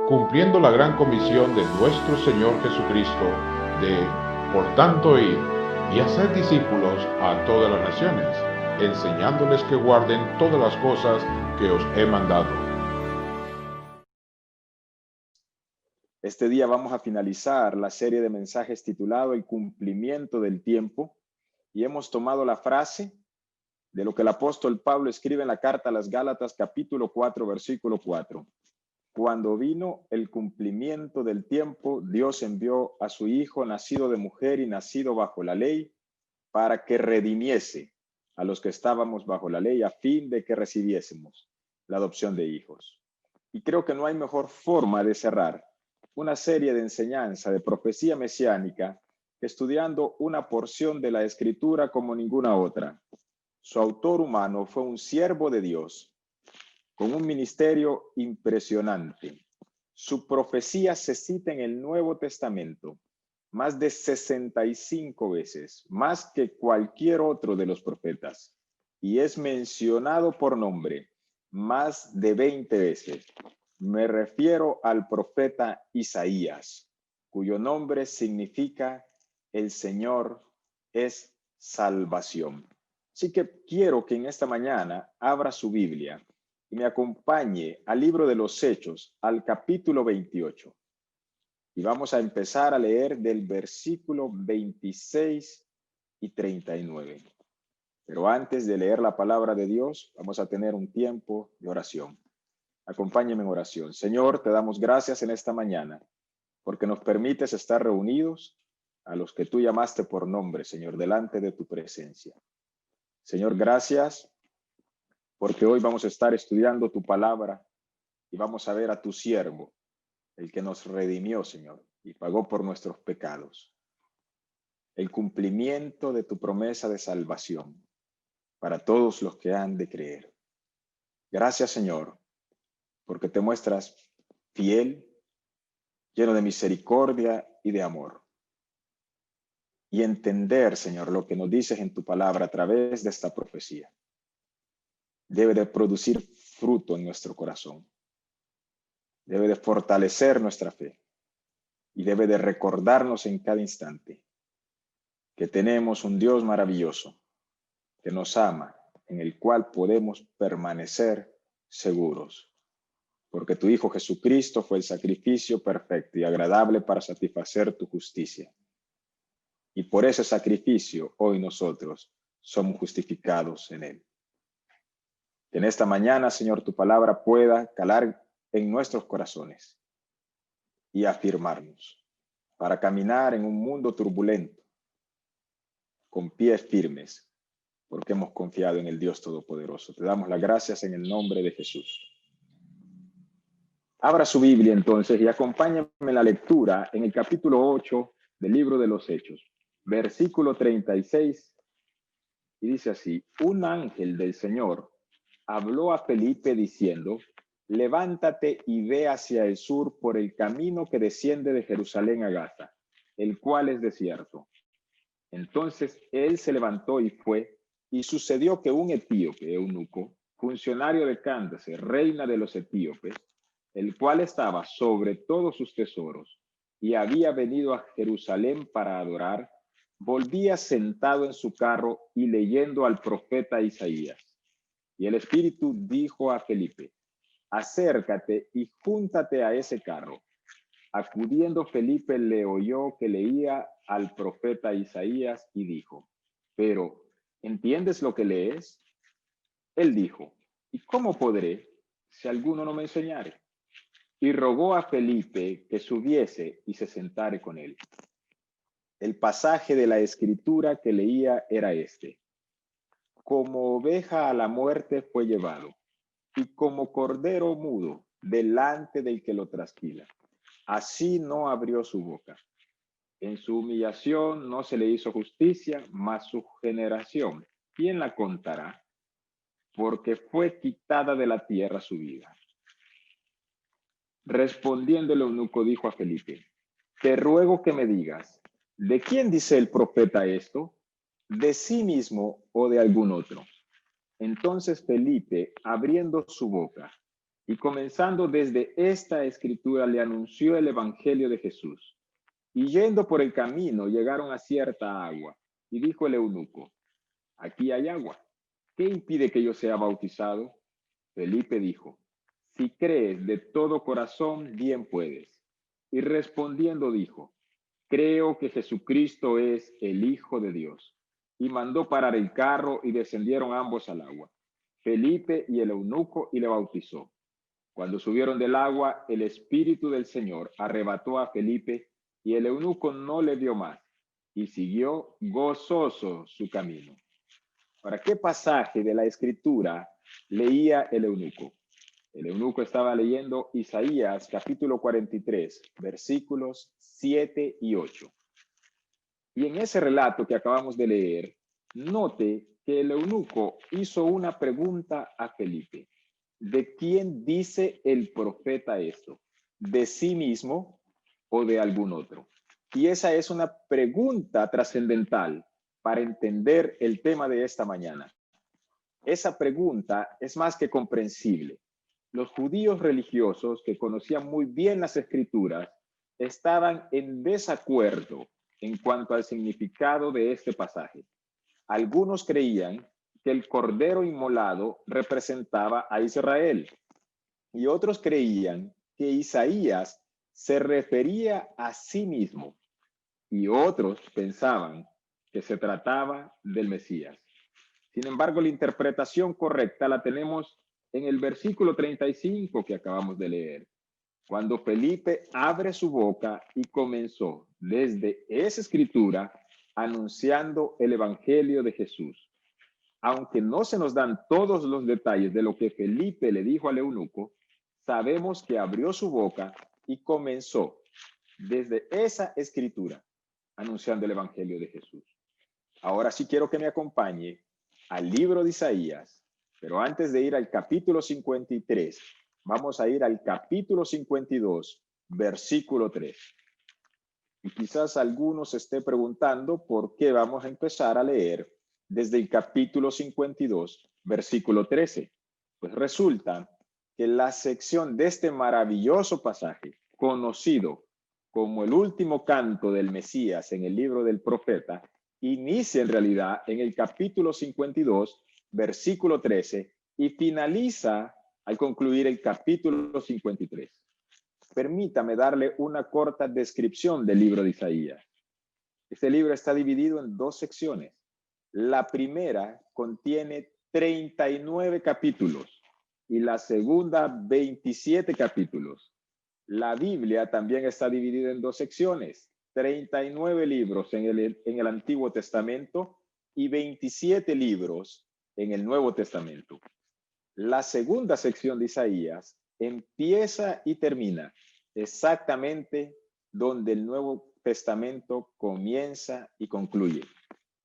Cumpliendo la gran comisión de nuestro Señor Jesucristo de, por tanto, ir y hacer discípulos a todas las naciones, enseñándoles que guarden todas las cosas que os he mandado. Este día vamos a finalizar la serie de mensajes titulado El cumplimiento del tiempo, y hemos tomado la frase de lo que el apóstol Pablo escribe en la carta a las Gálatas capítulo 4, versículo 4. Cuando vino el cumplimiento del tiempo, Dios envió a su Hijo, nacido de mujer y nacido bajo la ley, para que redimiese a los que estábamos bajo la ley, a fin de que recibiésemos la adopción de hijos. Y creo que no hay mejor forma de cerrar una serie de enseñanza de profecía mesiánica que estudiando una porción de la Escritura como ninguna otra. Su autor humano fue un siervo de Dios con un ministerio impresionante. Su profecía se cita en el Nuevo Testamento más de 65 veces, más que cualquier otro de los profetas, y es mencionado por nombre más de 20 veces. Me refiero al profeta Isaías, cuyo nombre significa el Señor es salvación. Así que quiero que en esta mañana abra su Biblia y me acompañe al libro de los Hechos, al capítulo 28. Y vamos a empezar a leer del versículo 26 y 39. Pero antes de leer la palabra de Dios, vamos a tener un tiempo de oración. Acompáñenme en oración. Señor, te damos gracias en esta mañana porque nos permites estar reunidos a los que tú llamaste por nombre, Señor, delante de tu presencia. Señor, gracias porque hoy vamos a estar estudiando tu palabra y vamos a ver a tu siervo, el que nos redimió, Señor, y pagó por nuestros pecados. El cumplimiento de tu promesa de salvación para todos los que han de creer. Gracias, Señor, porque te muestras fiel, lleno de misericordia y de amor. Y entender, Señor, lo que nos dices en tu palabra a través de esta profecía debe de producir fruto en nuestro corazón. Debe de fortalecer nuestra fe y debe de recordarnos en cada instante que tenemos un Dios maravilloso que nos ama, en el cual podemos permanecer seguros. Porque tu Hijo Jesucristo fue el sacrificio perfecto y agradable para satisfacer tu justicia. Y por ese sacrificio hoy nosotros somos justificados en él. Que en esta mañana, Señor, tu palabra pueda calar en nuestros corazones y afirmarnos para caminar en un mundo turbulento con pies firmes, porque hemos confiado en el Dios Todopoderoso. Te damos las gracias en el nombre de Jesús. Abra su Biblia entonces y acompáñame en la lectura en el capítulo 8 del libro de los Hechos, versículo 36, y dice así: un ángel del Señor habló a Felipe diciendo: levántate y ve hacia el sur por el camino que desciende de Jerusalén a Gaza, el cual es desierto. Entonces él se levantó y fue, y sucedió que un etíope, eunuco, funcionario de Cándace, reina de los etíopes, el cual estaba sobre todos sus tesoros y había venido a Jerusalén para adorar, volvía sentado en su carro y leyendo al profeta Isaías. Y el Espíritu dijo a Felipe: acércate y júntate a ese carro. Acudiendo Felipe le oyó que leía al profeta Isaías y dijo: pero, ¿entiendes lo que lees? Él dijo: ¿y cómo podré si alguno no me enseñare? Y rogó a Felipe que subiese y se sentare con él. El pasaje de la escritura que leía era este: como oveja a la muerte fue llevado, y como cordero mudo delante del que lo trasquila, así no abrió su boca. En su humillación no se le hizo justicia, mas su generación, ¿quién la contará? Porque fue quitada de la tierra su vida. Respondiendo el eunuco dijo a Felipe: te ruego que me digas, ¿de quién dice el profeta esto? ¿De sí mismo o de algún otro? Entonces Felipe, abriendo su boca y comenzando desde esta escritura, le anunció el evangelio de Jesús. Y yendo por el camino, llegaron a cierta agua. Y dijo el eunuco: aquí hay agua. ¿Qué impide que yo sea bautizado? Felipe dijo: si crees de todo corazón, bien puedes. Y respondiendo dijo: creo que Jesucristo es el Hijo de Dios. Y mandó parar el carro y descendieron ambos al agua, Felipe y el eunuco, y le bautizó. Cuando subieron del agua, el Espíritu del Señor arrebató a Felipe y el eunuco no le dio más y siguió gozoso su camino. Ahora, ¿qué pasaje de la Escritura leía el eunuco? El eunuco estaba leyendo Isaías capítulo 43, versículos 7 y 8. Y en ese relato que acabamos de leer, note que el eunuco hizo una pregunta a Felipe. ¿De quién dice el profeta esto? ¿De sí mismo o de algún otro? Y esa es una pregunta trascendental para entender el tema de esta mañana. Esa pregunta es más que comprensible. Los judíos religiosos que conocían muy bien las escrituras estaban en desacuerdo en cuanto al significado de este pasaje. Algunos creían que el cordero inmolado representaba a Israel y otros creían que Isaías se refería a sí mismo y otros pensaban que se trataba del Mesías. Sin embargo, la interpretación correcta la tenemos en el versículo 35 que acabamos de leer, cuando Felipe abre su boca y comenzó desde esa escritura anunciando el evangelio de Jesús. Aunque no se nos dan todos los detalles de lo que Felipe le dijo al eunuco, sabemos que abrió su boca y comenzó desde esa escritura anunciando el evangelio de Jesús. Ahora sí quiero que me acompañe al libro de Isaías, pero antes de ir al capítulo 53, vamos a ir al capítulo 52, versículo 3. Y quizás algunos esté preguntando por qué vamos a empezar a leer desde el capítulo 52, versículo 13. Pues resulta que la sección de este maravilloso pasaje, conocido como el último canto del Mesías en el libro del profeta, inicia en realidad en el capítulo 52, versículo 13, y finaliza al concluir el capítulo 53. Permítame darle una corta descripción del libro de Isaías. Este libro está dividido en dos secciones. La primera contiene 39 capítulos y la segunda 27 capítulos. La Biblia también está dividida en dos secciones, 39 libros en el Antiguo Testamento y 27 libros en el Nuevo Testamento. La segunda sección de Isaías empieza y termina exactamente donde el Nuevo Testamento comienza y concluye.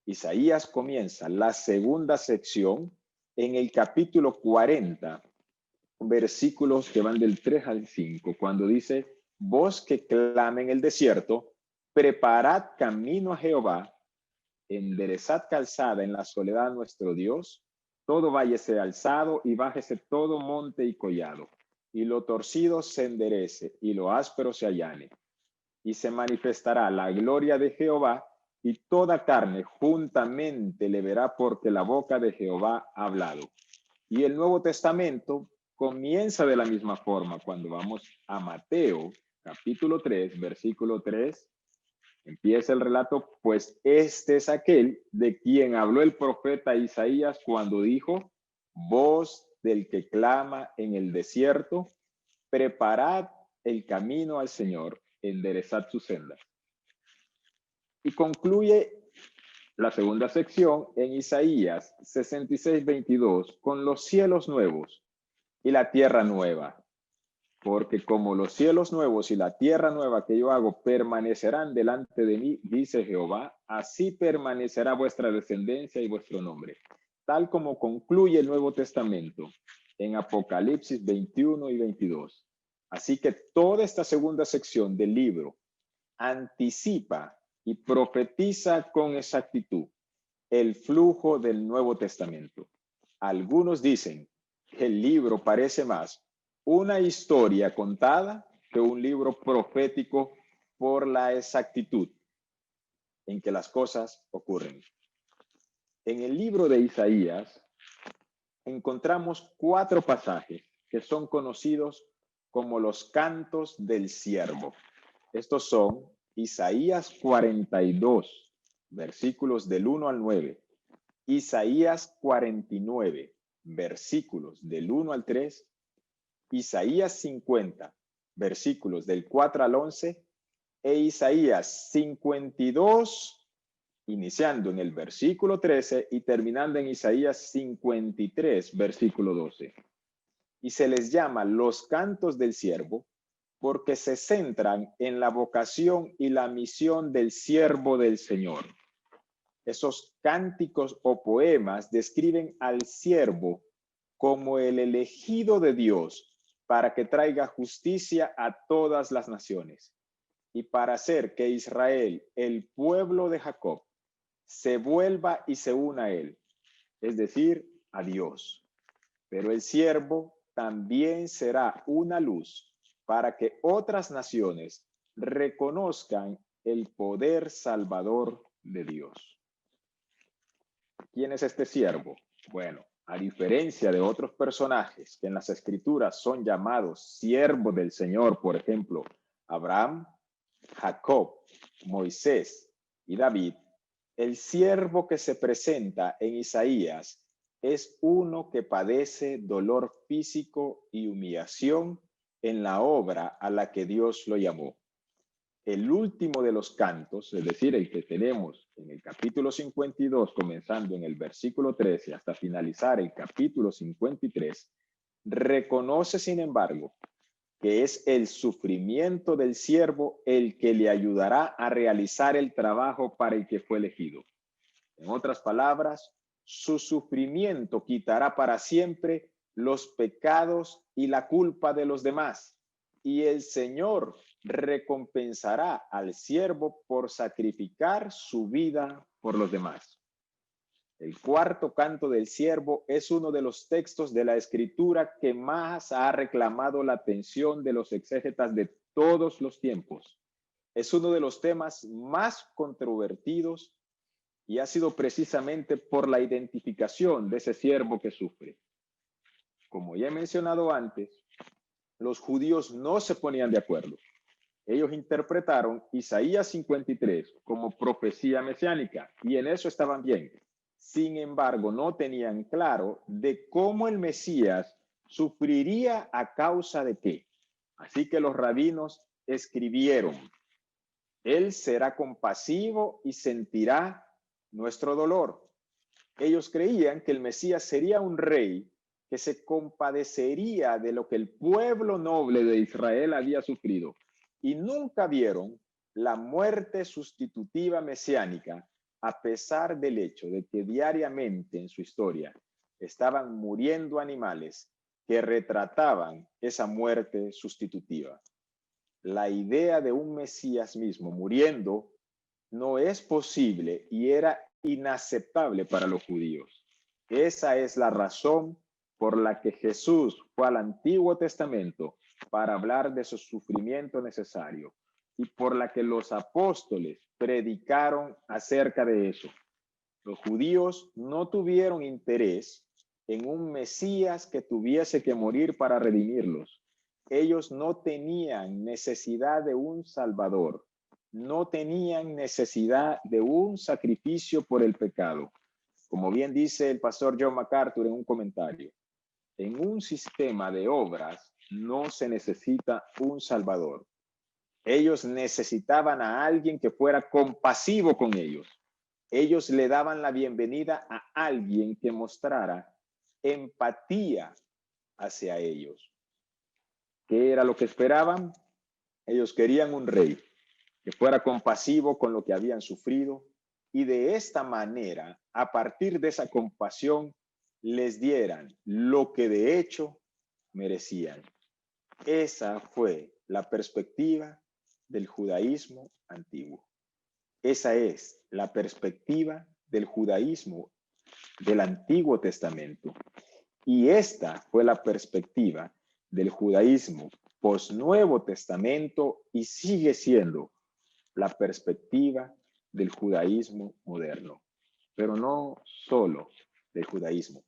Isaías comienza la segunda sección en el capítulo 40, versículos que van del 3 al 5, cuando dice: voz que clama en el desierto, preparad camino a Jehová, enderezad calzada en la soledad nuestro Dios, todo valle sea alzado y bájese todo monte y collado, y lo torcido se enderece y lo áspero se allane. Y se manifestará la gloria de Jehová, y toda carne juntamente le verá, porque la boca de Jehová ha hablado. Y el Nuevo Testamento comienza de la misma forma. Cuando vamos a Mateo, capítulo 3, versículo 3, empieza el relato: pues este es aquel de quien habló el profeta Isaías cuando dijo: voz del que clama en el desierto, preparad el camino al Señor, enderezad sus sendas. Y concluye la segunda sección en Isaías 66, 22, con los cielos nuevos y la tierra nueva. Porque como los cielos nuevos y la tierra nueva que yo hago permanecerán delante de mí, dice Jehová, así permanecerá vuestra descendencia y vuestro nombre. Tal como concluye el Nuevo Testamento en Apocalipsis 21 y 22. Así que toda esta segunda sección del libro anticipa y profetiza con exactitud el flujo del Nuevo Testamento. Algunos dicen que el libro parece más una historia contada que un libro profético por la exactitud en que las cosas ocurren. En el libro de Isaías encontramos 4 pasajes que son conocidos como los cantos del siervo. Estos son Isaías 42, versículos del 1 al 9, Isaías 49, versículos del 1 al 3, Isaías 50, versículos del 4 al 11, e Isaías 52, iniciando en el versículo 13 y terminando en Isaías 53, versículo 12. Y se les llama los cantos del siervo porque se centran en la vocación y la misión del siervo del Señor. Esos cánticos o poemas describen al siervo como el elegido de Dios para que traiga justicia a todas las naciones y para hacer que Israel, el pueblo de Jacob, se vuelva y se una a él, es decir, a Dios. Pero el siervo también será una luz para que otras naciones reconozcan el poder salvador de Dios. ¿Quién es este siervo? Bueno, a diferencia de otros personajes que en las escrituras son llamados siervos del Señor, por ejemplo, Abraham, Jacob, Moisés y David, el siervo que se presenta en Isaías es uno que padece dolor físico y humillación en la obra a la que Dios lo llamó. El último de los cantos, es decir, el que tenemos en el capítulo 52, comenzando en el versículo 13 hasta finalizar el capítulo 53, reconoce, sin embargo, que es el sufrimiento del siervo el que le ayudará a realizar el trabajo para el que fue elegido. En otras palabras, su sufrimiento quitará para siempre los pecados y la culpa de los demás, y el Señor recompensará al siervo por sacrificar su vida por los demás. El cuarto canto del siervo es uno de los textos de la escritura que más ha reclamado la atención de los exégetas de todos los tiempos. Es uno de los temas más controvertidos y ha sido precisamente por la identificación de ese siervo que sufre. Como ya he mencionado antes, los judíos no se ponían de acuerdo. Ellos interpretaron Isaías 53 como profecía mesiánica y en eso estaban bien. Sin embargo, no tenían claro de cómo el Mesías sufriría a causa de qué. Así que los rabinos escribieron: Él será compasivo y sentirá nuestro dolor. Ellos creían que el Mesías sería un rey que se compadecería de lo que el pueblo noble de Israel había sufrido y nunca vieron la muerte sustitutiva mesiánica, a pesar del hecho de que diariamente en su historia estaban muriendo animales que retrataban esa muerte sustitutiva. La idea de un Mesías mismo muriendo no es posible y era inaceptable para los judíos. Esa es la razón por la que Jesús fue al Antiguo Testamento para hablar de su sufrimiento necesario y por la que los apóstoles predicaron acerca de eso. Los judíos no tuvieron interés en un Mesías que tuviese que morir para redimirlos. Ellos no tenían necesidad de un Salvador. No tenían necesidad de un sacrificio por el pecado. Como bien dice el pastor John MacArthur en un comentario, en un sistema de obras no se necesita un Salvador. Ellos necesitaban a alguien que fuera compasivo con ellos. Ellos le daban la bienvenida a alguien que mostrara empatía hacia ellos. ¿Qué era lo que esperaban? Ellos querían un rey que fuera compasivo con lo que habían sufrido y de esta manera, a partir de esa compasión, les dieran lo que de hecho merecían. Esa fue la perspectiva del judaísmo antiguo. Esa es la perspectiva del judaísmo del Antiguo Testamento. Y esta fue la perspectiva del judaísmo post-Nuevo Testamento y sigue siendo la perspectiva del judaísmo moderno, pero no solo del judaísmo.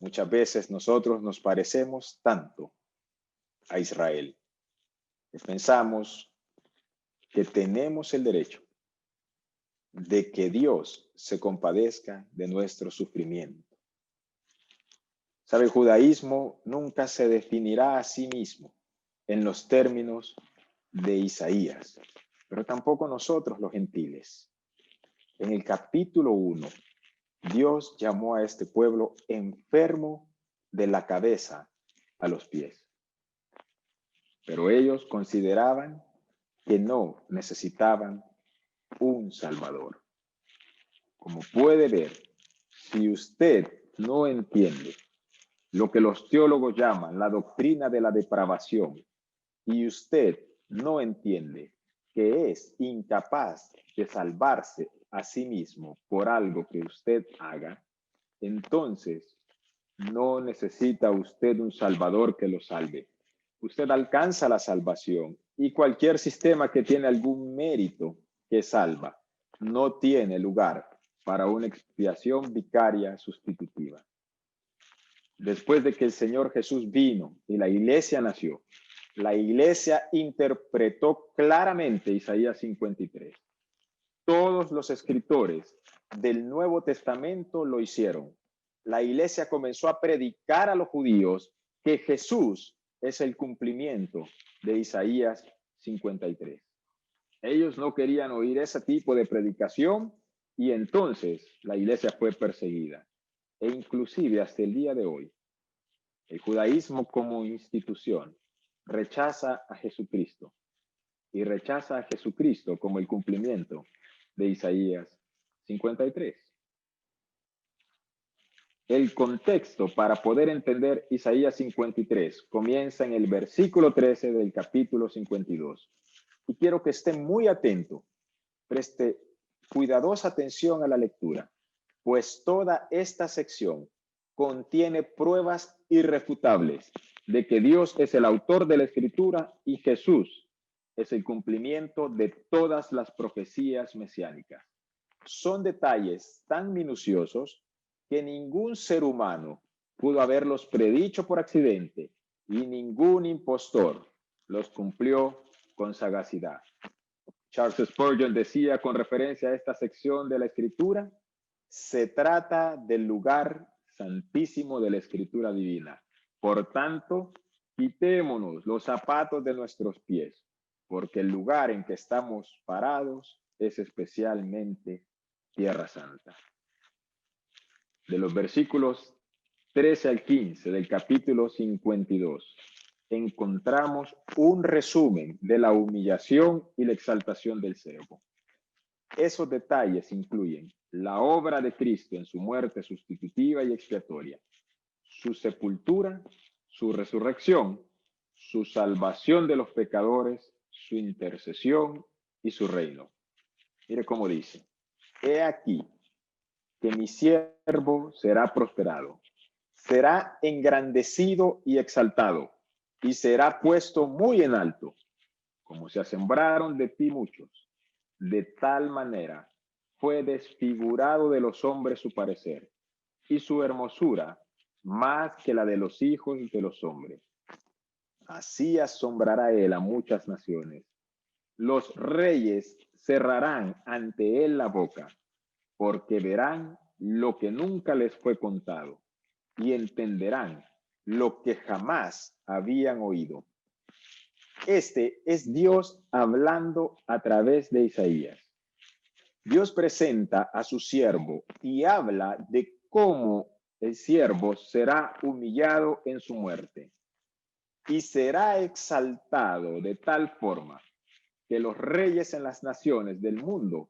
Muchas veces nosotros nos parecemos tanto a Israel que pensamos que tenemos el derecho de que Dios se compadezca de nuestro sufrimiento. ¿Sabe? El judaísmo nunca se definirá a sí mismo en los términos de Isaías, pero tampoco nosotros los gentiles. En el capítulo 1, Dios llamó a este pueblo enfermo de la cabeza a los pies. Pero ellos consideraban que no necesitaban un Salvador. Como puede ver, si usted no entiende lo que los teólogos llaman la doctrina de la depravación, y usted no entiende que es incapaz de salvarse a sí mismo por algo que usted haga, entonces no necesita usted un Salvador que lo salve. Usted alcanza la salvación y cualquier sistema que tiene algún mérito que salva no tiene lugar para una expiación vicaria sustitutiva. Después de que el Señor Jesús vino y la iglesia nació, la iglesia interpretó claramente Isaías 53. Todos los escritores del Nuevo Testamento lo hicieron. La iglesia comenzó a predicar a los judíos que Jesús es el cumplimiento de Isaías 53. Ellos no querían oír ese tipo de predicación y entonces la iglesia fue perseguida. E inclusive hasta el día de hoy, el judaísmo como institución rechaza a Jesucristo y rechaza a Jesucristo como el cumplimiento de Isaías 53. El contexto para poder entender Isaías 53 comienza en el versículo 13 del capítulo 52. Y quiero que esté muy atento, preste cuidadosa atención a la lectura, pues toda esta sección contiene pruebas irrefutables de que Dios es el autor de la Escritura y Jesús es el cumplimiento de todas las profecías mesiánicas. Son detalles tan minuciosos que ningún ser humano pudo haberlos predicho por accidente y ningún impostor los cumplió con sagacidad. Charles Spurgeon decía con referencia a esta sección de la Escritura, se trata del lugar santísimo de la Escritura divina. Por tanto, quitémonos los zapatos de nuestros pies, porque el lugar en que estamos parados es especialmente Tierra Santa. De los versículos 13 al 15 del capítulo 52, encontramos un resumen de la humillación y la exaltación del siervo. Esos detalles incluyen la obra de Cristo en su muerte sustitutiva y expiatoria, su sepultura, su resurrección, su salvación de los pecadores, su intercesión y su reino. Mire cómo dice, he aquí que mi siervo será prosperado, será engrandecido y exaltado, y será puesto muy en alto, como se asombraron de ti muchos. De tal manera fue desfigurado de los hombres su parecer, y su hermosura más que la de los hijos de los hombres. Así asombrará él a muchas naciones. Los reyes cerrarán ante él la boca, porque verán lo que nunca les fue contado y entenderán lo que jamás habían oído. Este es Dios hablando a través de Isaías. Dios presenta a su siervo y habla de cómo el siervo será humillado en su muerte y será exaltado de tal forma que los reyes en las naciones del mundo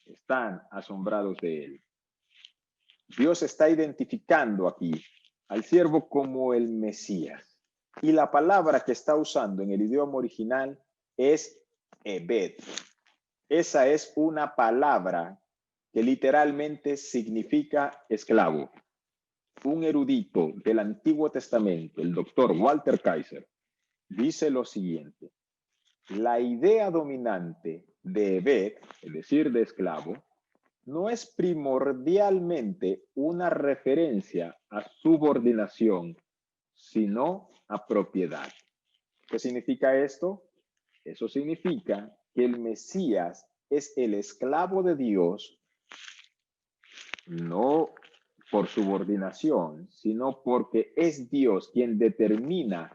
están asombrados de él. Dios está identificando aquí al siervo como el Mesías. Y la palabra que está usando en el idioma original es Ebed. Esa es una palabra que literalmente significa esclavo. Un erudito del Antiguo Testamento, el doctor Walter Kaiser, dice lo siguiente: la idea dominante de Ebed, es decir, de esclavo, no es primordialmente una referencia a subordinación, sino a propiedad. ¿Qué significa esto? Eso significa que el Mesías es el esclavo de Dios, no por subordinación, sino porque es Dios quien determina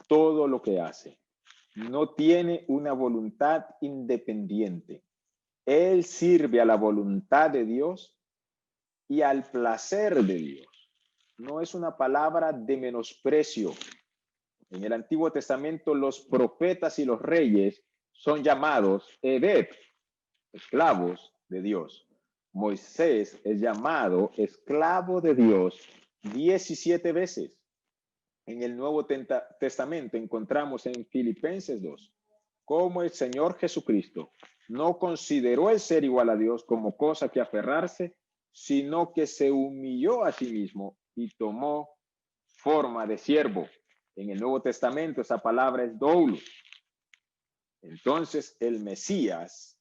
todo lo que hace. No tiene una voluntad independiente. Él sirve a la voluntad de Dios y al placer de Dios. No es una palabra de menosprecio. En el Antiguo Testamento, los profetas y los reyes son llamados Ebed, esclavos de Dios. Moisés es llamado esclavo de Dios 17 veces. En el Nuevo Testamento encontramos en Filipenses 2 cómo el Señor Jesucristo no consideró el ser igual a Dios como cosa que aferrarse, sino que se humilló a sí mismo y tomó forma de siervo. En el Nuevo Testamento esa palabra es doulos. Entonces el Mesías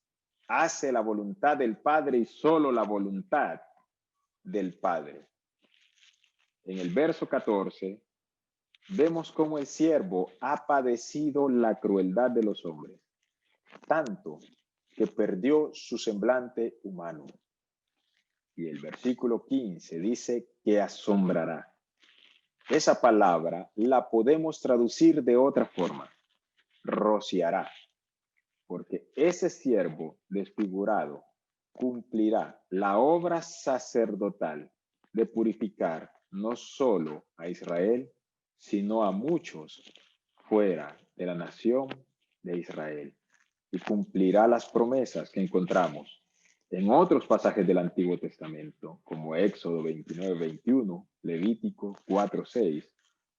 hace la voluntad del Padre y solo la voluntad del Padre. En el verso 14 vemos cómo el siervo ha padecido la crueldad de los hombres, tanto que perdió su semblante humano. Y el versículo 15 dice que asombrará. Esa palabra la podemos traducir de otra forma: rociará, porque ese siervo desfigurado cumplirá la obra sacerdotal de purificar no solo a Israel, sino a muchos fuera de la nación de Israel, y cumplirá las promesas que encontramos en otros pasajes del Antiguo Testamento, como Éxodo 29:21, Levítico 4:6,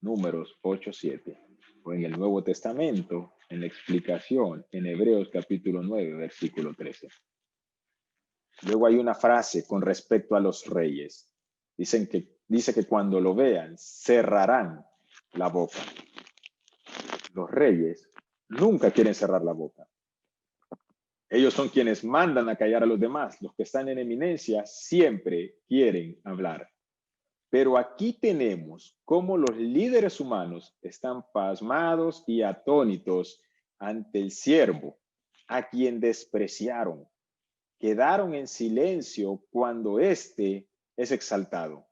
Números 8:7, o en el Nuevo Testamento, en la explicación en Hebreos capítulo 9, versículo 13. Luego hay una frase con respecto a los reyes. Dice que cuando lo vean, cerrarán la boca. Los reyes nunca quieren cerrar la boca. Ellos son quienes mandan a callar a los demás. Los que están en eminencia siempre quieren hablar. Pero aquí tenemos cómo los líderes humanos están pasmados y atónitos ante el siervo, a quien despreciaron. Quedaron en silencio cuando éste es exaltado.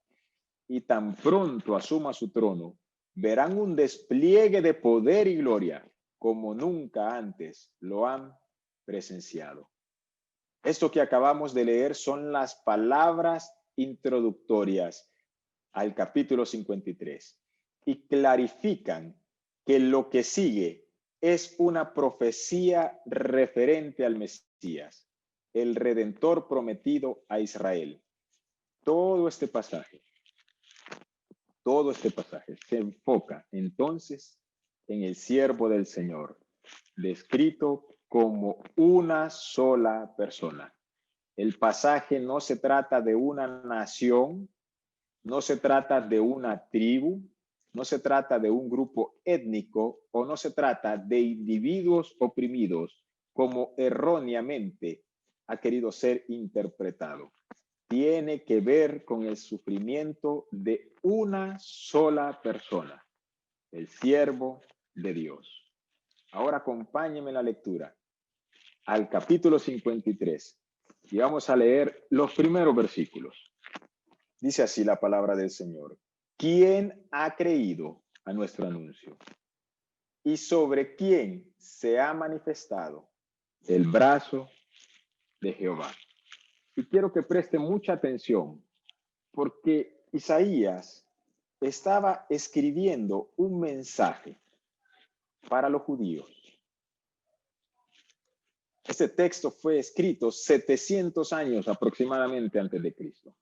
Y tan pronto asuma su trono, verán un despliegue de poder y gloria como nunca antes lo han presenciado. Esto que acabamos de leer son las palabras introductorias al capítulo 53 y clarifican que lo que sigue es una profecía referente al Mesías, el Redentor prometido a Israel. Todo este pasaje se enfoca entonces en el siervo del Señor, descrito como una sola persona. El pasaje no se trata de una nación, no se trata de una tribu, no se trata de un grupo étnico o no se trata de individuos oprimidos como erróneamente ha querido ser interpretado. Tiene que ver con el sufrimiento de una sola persona, el siervo de Dios. Ahora acompáñenme en la lectura al capítulo 53 y vamos a leer los primeros versículos. Dice así la palabra del Señor: ¿quién ha creído a nuestro anuncio? ¿Y sobre quién se ha manifestado el brazo de Jehová? Y quiero que preste mucha atención, porque Isaías estaba escribiendo un mensaje para los judíos. Este texto fue escrito 700 años aproximadamente antes de Cristo.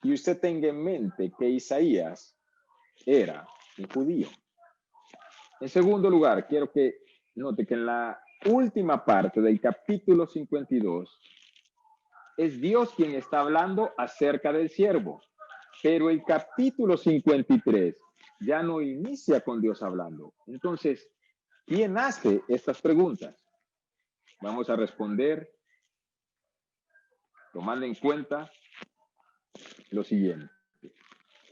Y usted tenga en mente que Isaías era un judío. En segundo lugar, quiero que note que en la última parte del capítulo 52 es Dios quien está hablando acerca del siervo. Pero el capítulo 53 ya no inicia con Dios hablando. Entonces, ¿quién hace estas preguntas? Vamos a responder tomando en cuenta lo siguiente.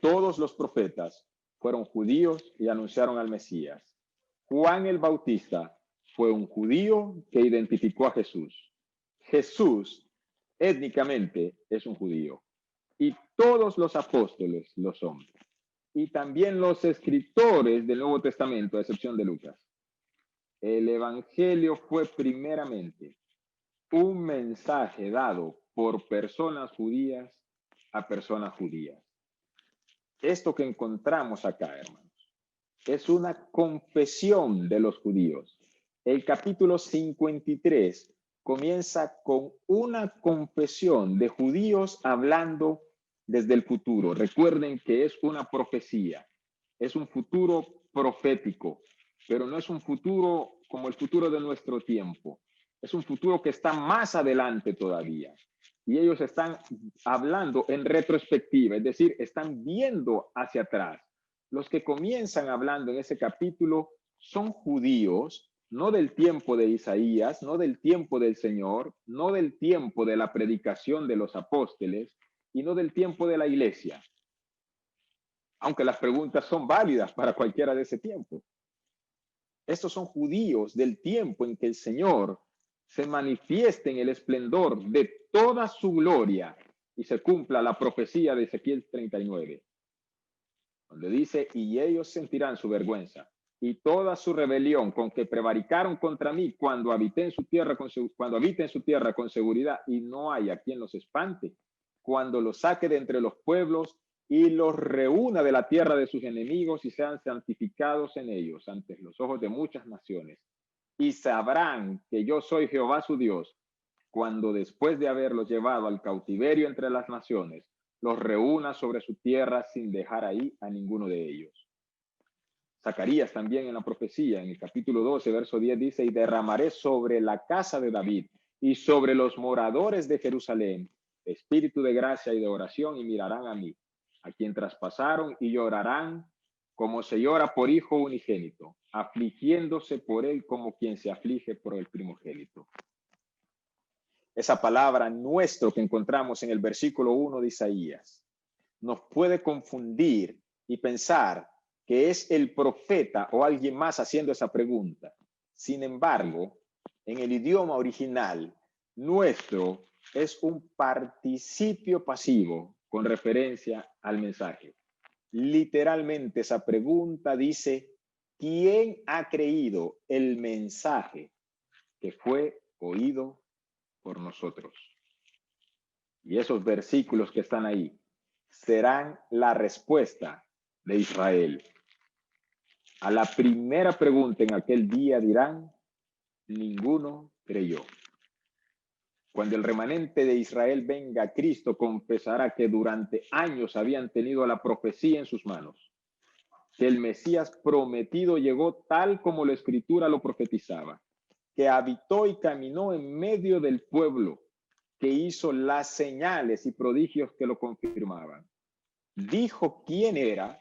Todos los profetas fueron judíos y anunciaron al Mesías. Juan el Bautista fue un judío que identificó a Jesús. Jesús étnicamente es un judío y todos los apóstoles lo son. Y también los escritores del Nuevo Testamento, a excepción de Lucas. El Evangelio fue primeramente un mensaje dado por personas judías a personas judías. Esto que encontramos acá, hermanos, es una confesión de los judíos. El capítulo 53 comienza con una confesión de judíos hablando desde el futuro. Recuerden que es una profecía, es un futuro profético, pero no es un futuro como el futuro de nuestro tiempo. Es un futuro que está más adelante todavía. Y ellos están hablando en retrospectiva, es decir, están viendo hacia atrás. Los que comienzan hablando en ese capítulo son judíos, no del tiempo de Isaías, no del tiempo del Señor, no del tiempo de la predicación de los apóstoles y no del tiempo de la iglesia. Aunque las preguntas son válidas para cualquiera de ese tiempo. Estos son judíos del tiempo en que el Señor se manifieste en el esplendor de toda su gloria y se cumpla la profecía de Ezequiel 39, donde dice, y ellos sentirán su vergüenza y toda su rebelión con que prevaricaron contra mí cuando habité en su tierra con seguridad y no haya quien los espante, cuando los saque de entre los pueblos y los reúna de la tierra de sus enemigos y sean santificados en ellos ante los ojos de muchas naciones. Y sabrán que yo soy Jehová su Dios, cuando después de haberlos llevado al cautiverio entre las naciones, los reúna sobre su tierra sin dejar ahí a ninguno de ellos. Zacarías también en la profecía, en el capítulo 12, verso 10, dice, y derramaré sobre la casa de David y sobre los moradores de Jerusalén espíritu de gracia y de oración y mirarán a mí, a quien traspasaron y llorarán como se llora por hijo unigénito, afligiéndose por él como quien se aflige por el primogénito. Esa palabra nuestro que encontramos en el versículo 1 de Isaías nos puede confundir y pensar que es el profeta o alguien más haciendo esa pregunta. Sin embargo, en el idioma original, nuestro es un participio pasivo con referencia al mensaje. Literalmente esa pregunta dice, ¿quién ha creído el mensaje que fue oído por nosotros? Y esos versículos que están ahí serán la respuesta de Israel. A la primera pregunta en aquel día dirán, ninguno creyó. Cuando el remanente de Israel venga a Cristo, confesará que durante años habían tenido la profecía en sus manos, que el Mesías prometido llegó tal como la Escritura lo profetizaba, que habitó y caminó en medio del pueblo, que hizo las señales y prodigios que lo confirmaban. Dijo quién era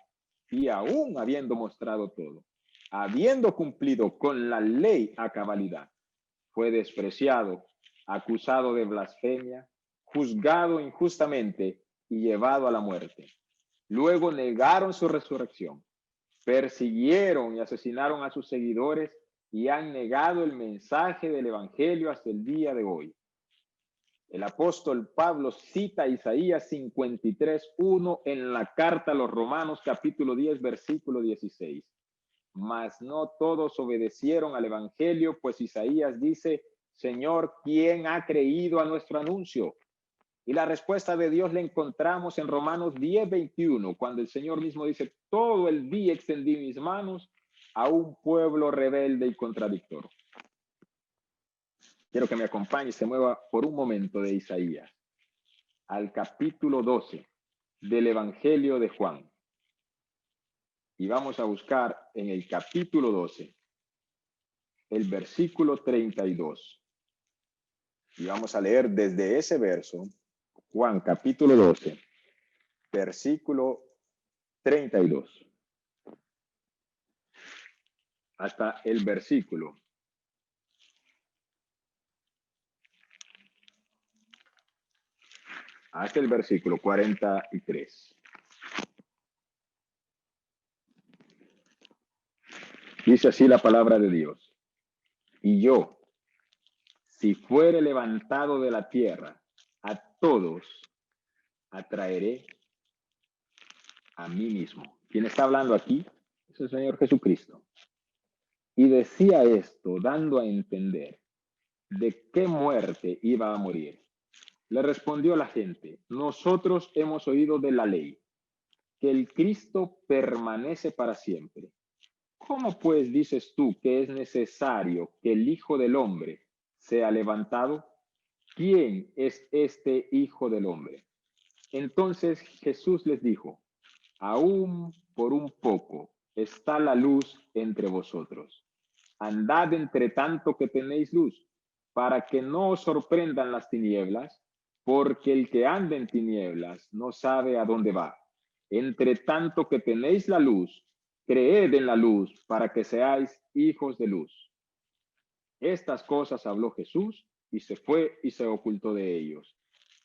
y aún habiendo mostrado todo, habiendo cumplido con la ley a cabalidad, fue despreciado, acusado de blasfemia, juzgado injustamente y llevado a la muerte. Luego negaron su resurrección, persiguieron y asesinaron a sus seguidores y han negado el mensaje del evangelio hasta el día de hoy. El apóstol Pablo cita Isaías 53:1 en la carta a los Romanos capítulo 10 versículo 16. Mas no todos obedecieron al evangelio, pues Isaías dice, Señor, ¿quién ha creído a nuestro anuncio? Y la respuesta de Dios la encontramos en Romanos 10:21, cuando el Señor mismo dice, todo el día extendí mis manos a un pueblo rebelde y contradictor. Quiero que me acompañe y se mueva por un momento de Isaías al capítulo 12 del Evangelio de Juan. Y vamos a buscar en el capítulo 12 el versículo 32. Y vamos a leer desde ese verso, Juan capítulo 12, versículo 32, hasta el versículo 43. Dice así la palabra de Dios. Y yo, si fuere levantado de la tierra, a todos atraeré a mí mismo. ¿Quién está hablando aquí? Es el Señor Jesucristo. Y decía esto dando a entender de qué muerte iba a morir. Le respondió la gente, nosotros hemos oído de la ley, que el Cristo permanece para siempre. ¿Cómo pues dices tú que es necesario que el Hijo del Hombre sea levantado? ¿Quién es este Hijo del Hombre? Entonces Jesús les dijo, aún por un poco está la luz entre vosotros. Andad entre tanto que tenéis luz, para que no os sorprendan las tinieblas, porque el que anda en tinieblas no sabe a dónde va. Entre tanto que tenéis la luz, creed en la luz, para que seáis hijos de luz. Estas cosas habló Jesús y se fue y se ocultó de ellos.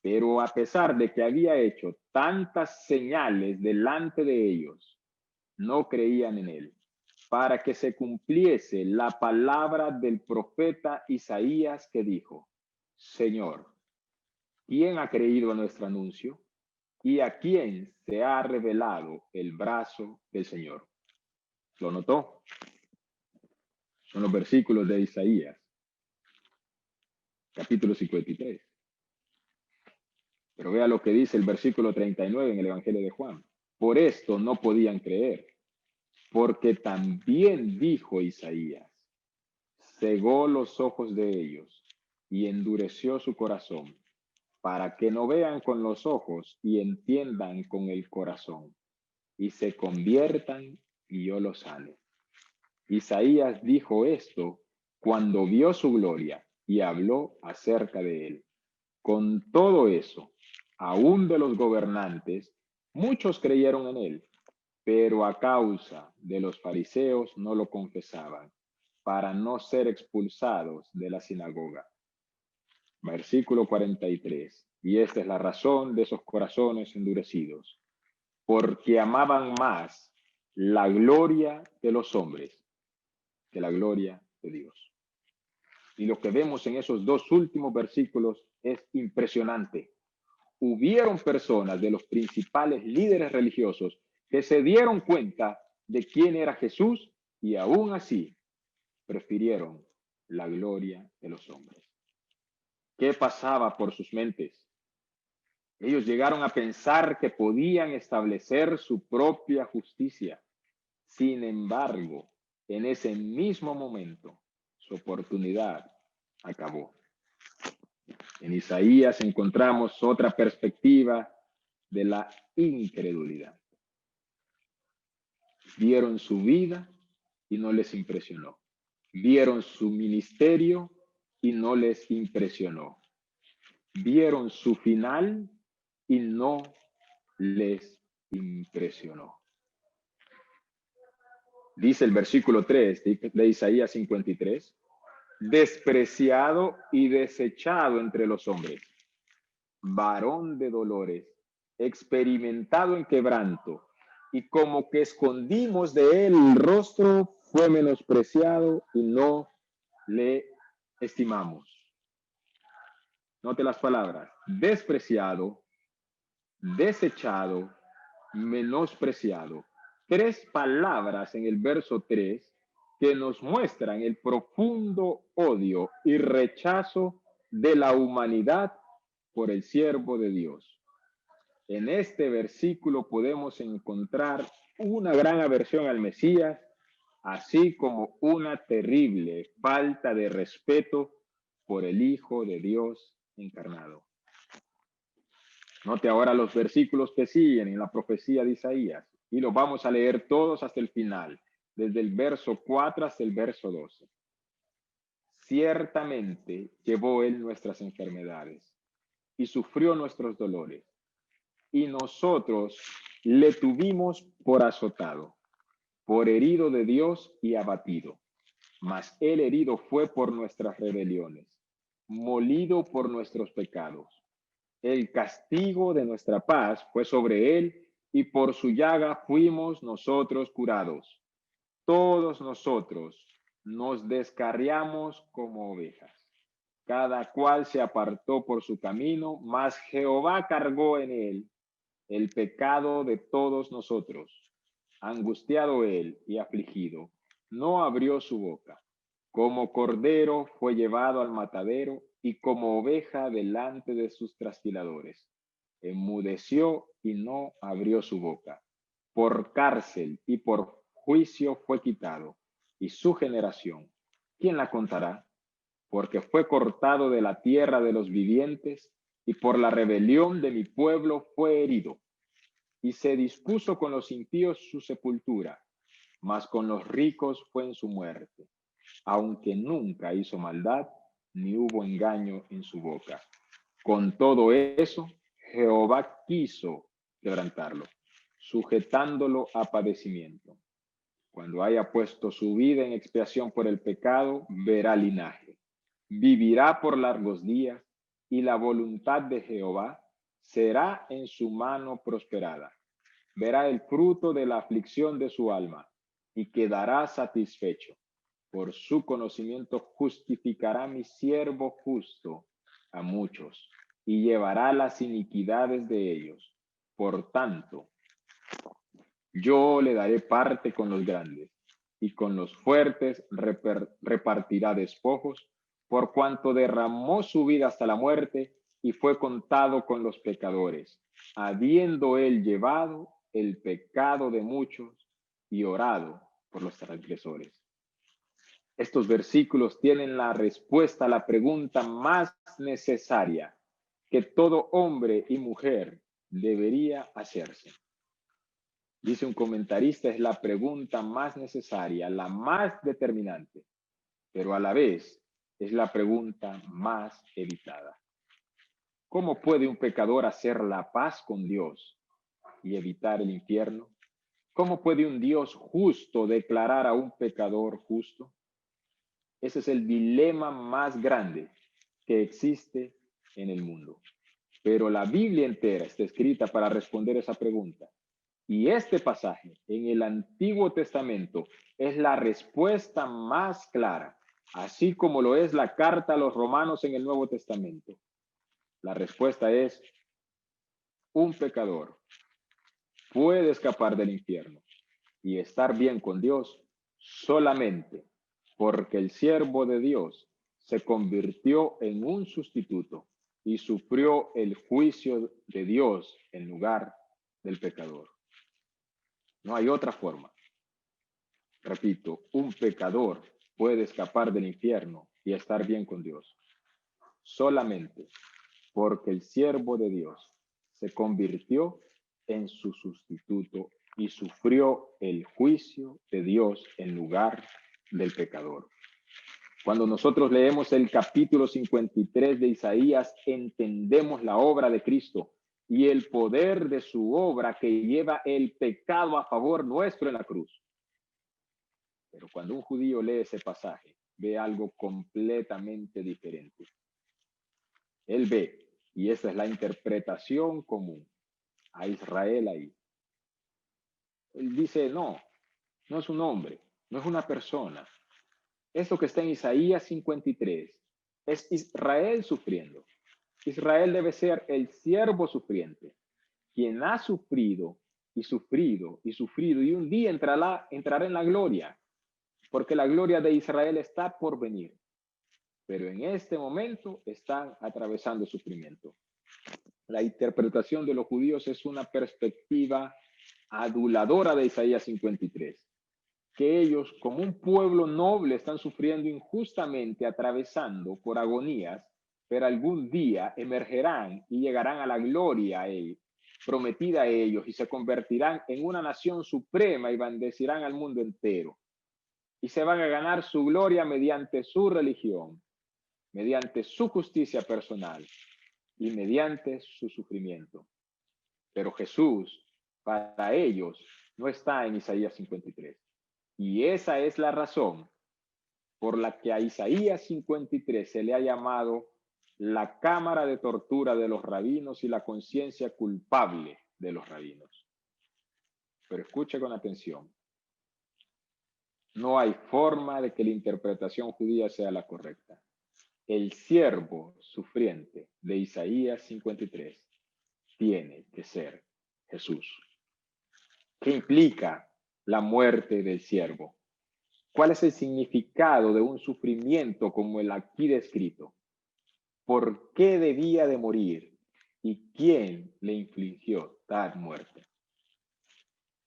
Pero a pesar de que había hecho tantas señales delante de ellos, no creían en él, para que se cumpliese la palabra del profeta Isaías que dijo, Señor, ¿quién ha creído a nuestro anuncio? ¿Y a quién se ha revelado el brazo del Señor? ¿Lo notó? Son los versículos de Isaías, capítulo 53. Pero vea lo que dice el versículo 39 en el Evangelio de Juan. Por esto no podían creer, porque también dijo Isaías, cegó los ojos de ellos y endureció su corazón, para que no vean con los ojos y entiendan con el corazón, y se conviertan y yo los sane. Isaías dijo esto cuando vio su gloria y habló acerca de él. Con todo eso, aún de los gobernantes, muchos creyeron en él, pero a causa de los fariseos no lo confesaban, para no ser expulsados de la sinagoga. Versículo 43. Y esta es la razón de esos corazones endurecidos, porque amaban más la gloria de los hombres que la gloria de Dios. Y lo que vemos en esos dos últimos versículos es impresionante. Hubieron personas de los principales líderes religiosos que se dieron cuenta de quién era Jesús y aún así prefirieron la gloria de los hombres. ¿Qué pasaba por sus mentes? Ellos llegaron a pensar que podían establecer su propia justicia. Sin embargo, en ese mismo momento, su oportunidad acabó. En Isaías encontramos otra perspectiva de la incredulidad. Vieron su vida y no les impresionó. Vieron su ministerio y no les impresionó. Vieron su final y no les impresionó. Dice el versículo 3 de Isaías 53, despreciado y desechado entre los hombres, varón de dolores, experimentado en quebranto, y como que escondimos de él el rostro, fue menospreciado y no le estimamos. Note las palabras, despreciado, desechado, menospreciado. Tres palabras en el verso 3 que nos muestran el profundo odio y rechazo de la humanidad por el siervo de Dios. En este versículo podemos encontrar una gran aversión al Mesías, así como una terrible falta de respeto por el Hijo de Dios encarnado. Note ahora los versículos que siguen en la profecía de Isaías y los vamos a leer todos hasta el final, desde el verso 4 hasta el verso 12. Ciertamente llevó él nuestras enfermedades y sufrió nuestros dolores, y nosotros le tuvimos por azotado, por herido de Dios y abatido. Mas él herido fue por nuestras rebeliones, molido por nuestros pecados. El castigo de nuestra paz fue sobre él, y por su llaga fuimos nosotros curados. Todos nosotros nos descarriamos como ovejas. Cada cual se apartó por su camino, mas Jehová cargó en él el pecado de todos nosotros. Angustiado él y afligido, no abrió su boca. Como cordero fue llevado al matadero, y como oveja delante de sus trasquiladores. Enmudeció y no abrió su boca. Por cárcel y por juicio fue quitado. Y su generación, ¿quién la contará? Porque fue cortado de la tierra de los vivientes, y por la rebelión de mi pueblo fue herido. Y se dispuso con los impíos su sepultura, mas con los ricos fue en su muerte, aunque nunca hizo maldad, ni hubo engaño en su boca. Con todo eso, Jehová quiso quebrantarlo, sujetándolo a padecimiento. Cuando haya puesto su vida en expiación por el pecado, verá linaje. Vivirá por largos días, y la voluntad de Jehová será en su mano prosperada. Verá el fruto de la aflicción de su alma, y quedará satisfecho. Por su conocimiento justificará mi siervo justo a muchos, y llevará las iniquidades de ellos. Por tanto, yo le daré parte con los grandes, y con los fuertes repartirá despojos, por cuanto derramó su vida hasta la muerte, y fue contado con los pecadores, habiendo él llevado el pecado de muchos y orado por los transgresores. Estos versículos tienen la respuesta a la pregunta más necesaria que todo hombre y mujer debería hacerse. Dice un comentarista, es la pregunta más necesaria, la más determinante, pero a la vez es la pregunta más evitada. ¿Cómo puede un pecador hacer la paz con Dios y evitar el infierno? ¿Cómo puede un Dios justo declarar a un pecador justo? Ese es el dilema más grande que existe en el mundo. Pero la Biblia entera está escrita para responder esa pregunta. Y este pasaje en el Antiguo Testamento es la respuesta más clara, así como lo es la carta a los romanos en el Nuevo Testamento. La respuesta es: un pecador puede escapar del infierno y estar bien con Dios solamente porque el siervo de Dios se convirtió en un sustituto y sufrió el juicio de Dios en lugar del pecador. No hay otra forma. Repito, un pecador puede escapar del infierno y estar bien con Dios solamente porque el siervo de Dios se convirtió en su sustituto y sufrió el juicio de Dios en lugar del pecador. Cuando nosotros leemos el capítulo 53 de Isaías, entendemos la obra de Cristo y el poder de su obra que lleva el pecado a favor nuestro en la cruz. Pero cuando un judío lee ese pasaje, ve algo completamente diferente. Él ve, y esa es la interpretación común, a Israel ahí. Él dice, no es un hombre, no es una persona. Eso que está en Isaías 53 es Israel sufriendo. Israel debe ser el siervo sufriente, quien ha sufrido y sufrido y sufrido, y un día entrará en la gloria, porque la gloria de Israel está por venir. Pero en este momento están atravesando sufrimiento. La interpretación de los judíos es una perspectiva aduladora de Isaías 53, que ellos como un pueblo noble están sufriendo injustamente, atravesando por agonías, pero algún día emergerán y llegarán a la gloria prometida a ellos, y se convertirán en una nación suprema y bendecirán al mundo entero. y se van a ganar su gloria mediante su religión, mediante su justicia personal y mediante su sufrimiento. Pero Jesús, para ellos, no está en Isaías 53. Y esa es la razón por la que a Isaías 53 se le ha llamado la cámara de tortura de los rabinos y la conciencia culpable de los rabinos. Pero escuche con atención. No hay forma de que la interpretación judía sea la correcta. El siervo sufriente de Isaías 53 tiene que ser Jesús. ¿Qué implica la muerte del siervo? ¿Cuál es el significado de un sufrimiento como el aquí descrito? ¿Por qué debía de morir? ¿Y quién le infligió tal muerte?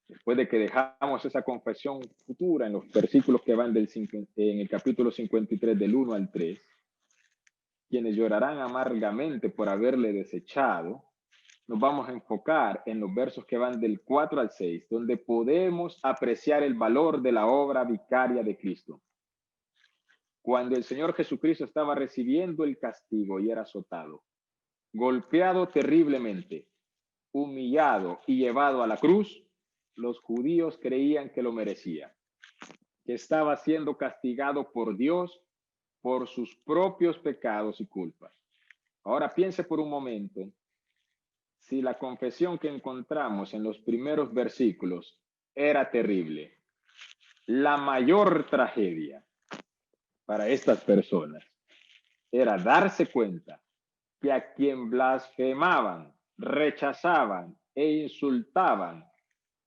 Después de que dejamos esa confesión futura en los versículos que van en el capítulo 53 del 1 al 3, quienes llorarán amargamente por haberle desechado, nos vamos a enfocar en los versos que van del 4 al 6, donde podemos apreciar el valor de la obra vicaria de Cristo. Cuando el Señor Jesucristo estaba recibiendo el castigo y era azotado, golpeado terriblemente, humillado y llevado a la cruz, los judíos creían que lo merecía, que estaba siendo castigado por Dios por sus propios pecados y culpas. Ahora piense por un momento si la confesión que encontramos en los primeros versículos era terrible. La mayor tragedia para estas personas era darse cuenta que a quien blasfemaban, rechazaban e insultaban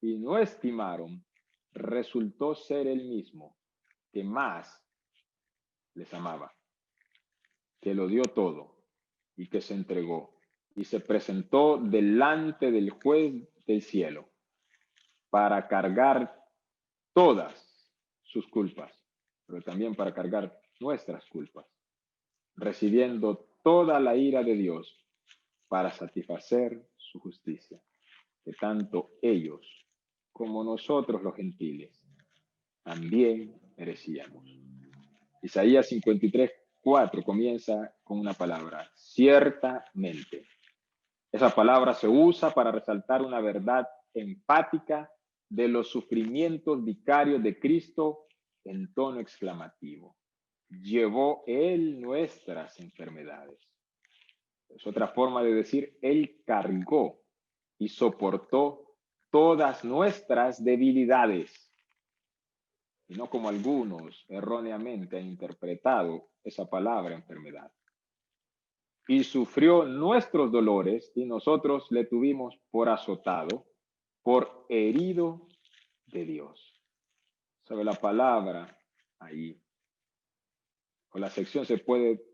y no estimaron, resultó ser el mismo que más les amaba, que lo dio todo y que se entregó y se presentó delante del juez del cielo para cargar todas sus culpas, pero también para cargar nuestras culpas, recibiendo toda la ira de Dios para satisfacer su justicia, que tanto ellos como nosotros los gentiles también merecíamos. Isaías 53:4 comienza con una palabra, ciertamente. Esa palabra se usa para resaltar una verdad empática de los sufrimientos vicarios de Cristo en tono exclamativo. Llevó Él nuestras enfermedades. Es otra forma de decir, Él cargó y soportó todas nuestras debilidades. Y no como algunos erróneamente han interpretado esa palabra enfermedad. Y sufrió nuestros dolores y nosotros le tuvimos por azotado, por herido de Dios. ¿Sabe la palabra ahí? O la sección se puede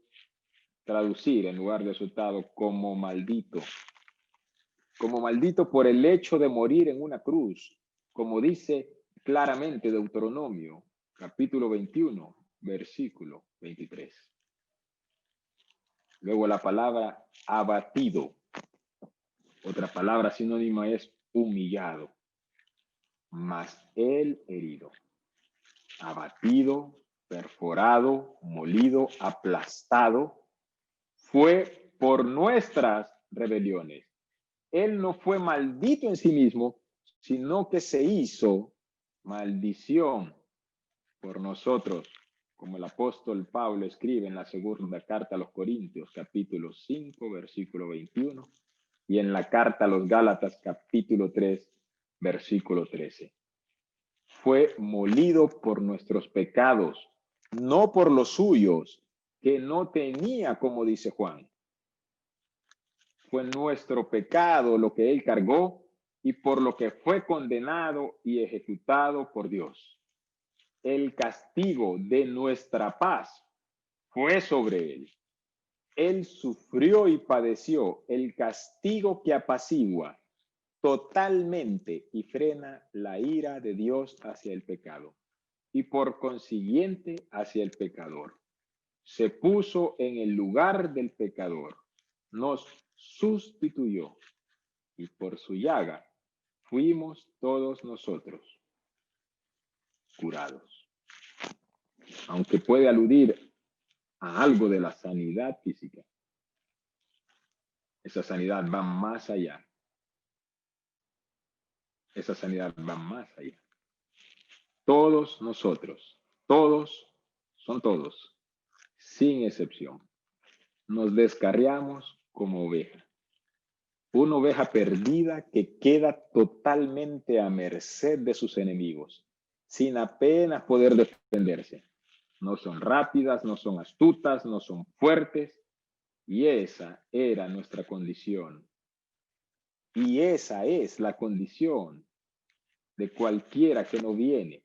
traducir en lugar de azotado como maldito. Como maldito por el hecho de morir en una cruz, como dice claramente Deuteronomio, capítulo 21, versículo 23. Luego la palabra abatido. Otra palabra sinónima es humillado. Mas él herido, abatido, perforado, molido, aplastado, fue por nuestras rebeliones. Él no fue maldito en sí mismo, sino que se hizo maldición por nosotros, como el apóstol Pablo escribe en la segunda carta a los Corintios, capítulo 5, versículo 21, y en la carta a los Gálatas, capítulo 3, versículo 13. Fue molido por nuestros pecados, no por los suyos, que no tenía, como dice Juan. Fue nuestro pecado lo que él cargó y por lo que fue condenado y ejecutado por Dios. El castigo de nuestra paz fue sobre él. Él sufrió y padeció el castigo que apacigua totalmente y frena la ira de Dios hacia el pecado y por consiguiente hacia el pecador. Se puso en el lugar del pecador, nos sustituyó y por su llaga fuimos todos nosotros curados. aunque puede aludir a algo de la sanidad física, esa sanidad va más allá. Esa sanidad va más allá. Todos nosotros, todos, son todos, sin excepción, nos descarriamos como oveja. Una oveja perdida que queda totalmente a merced de sus enemigos, sin apenas poder defenderse. No son rápidas, no son astutas, no son fuertes. Y esa era nuestra condición. Y esa es la condición de cualquiera que no viene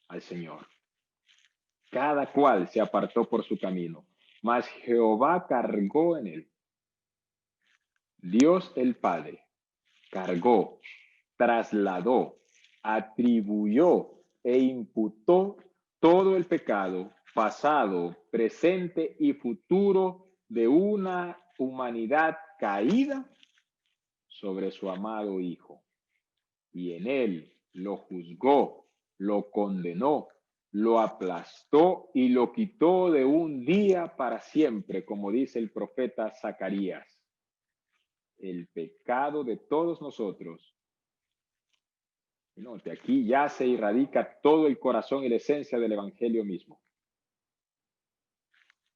al Señor. Cada cual se apartó por su camino, mas Jehová cargó en él. Dios el Padre cargó, trasladó, atribuyó e imputó todo el pecado pasado, presente y futuro de una humanidad caída sobre su amado Hijo. Y en él lo juzgó, lo condenó, lo aplastó y lo quitó de un día para siempre, como dice el profeta Zacarías. El pecado de todos nosotros. Note, aquí ya se irradica todo el corazón y la esencia del evangelio mismo.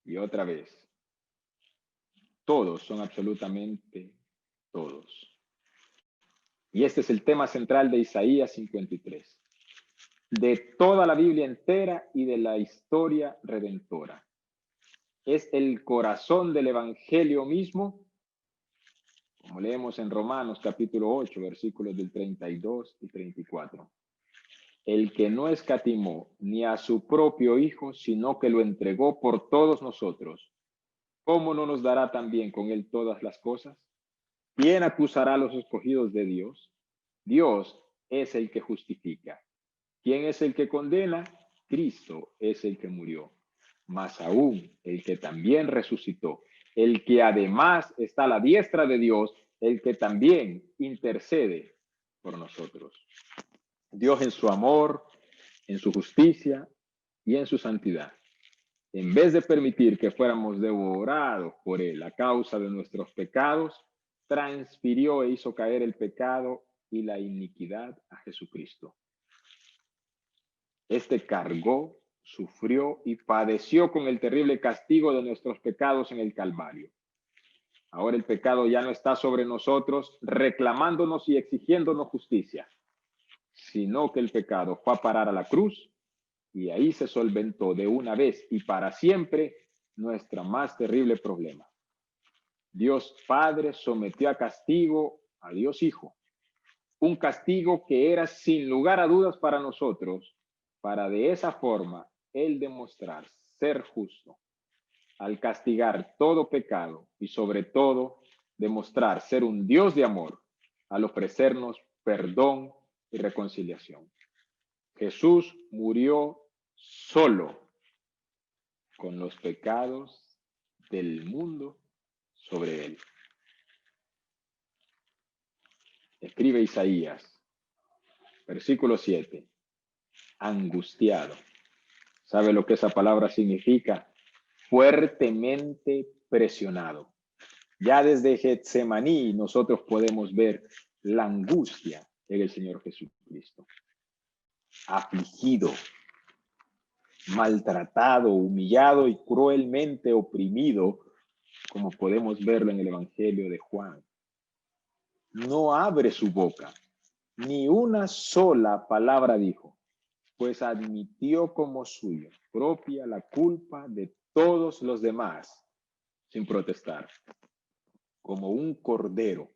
Y otra vez, todos son absolutamente todos. Y este es el tema central de Isaías 53, de toda la Biblia entera y de la historia redentora. Es el corazón del evangelio mismo, como leemos en Romanos capítulo 8, versículos del 32 y 34. El que no escatimó ni a su propio Hijo, sino que lo entregó por todos nosotros, ¿cómo no nos dará también con él todas las cosas? ¿Quién acusará a los escogidos de Dios? Dios es el que justifica. ¿Quién es el que condena? Cristo es el que murió, más aún el que también resucitó, el que además está a la diestra de Dios, el que también intercede por nosotros. Dios en su amor, en su justicia y en su santidad, en vez de permitir que fuéramos devorados por él a causa de nuestros pecados, transfirió e hizo caer el pecado y la iniquidad a Jesucristo. Este cargó, sufrió y padeció con el terrible castigo de nuestros pecados en el Calvario. Ahora el pecado ya no está sobre nosotros reclamándonos y exigiéndonos justicia, sino que el pecado fue a parar a la cruz y ahí se solventó de una vez y para siempre nuestro más terrible problema. Dios Padre sometió a castigo a Dios Hijo, un castigo que era sin lugar a dudas para nosotros, para de esa forma Él demostrar ser justo, al castigar todo pecado y sobre todo demostrar ser un Dios de amor, al ofrecernos perdón y reconciliación. Jesús murió solo con los pecados del mundo sobre él. Escribe Isaías, versículo 7, angustiado. ¿Sabe lo que esa palabra significa? Fuertemente presionado. Ya desde Getsemaní nosotros podemos ver la angustia en el Señor Jesucristo. Afligido, maltratado, humillado y cruelmente oprimido, como podemos verlo en el Evangelio de Juan. No abre su boca, ni una sola palabra dijo, pues admitió como suya propia la culpa de todos los demás, sin protestar, como un cordero,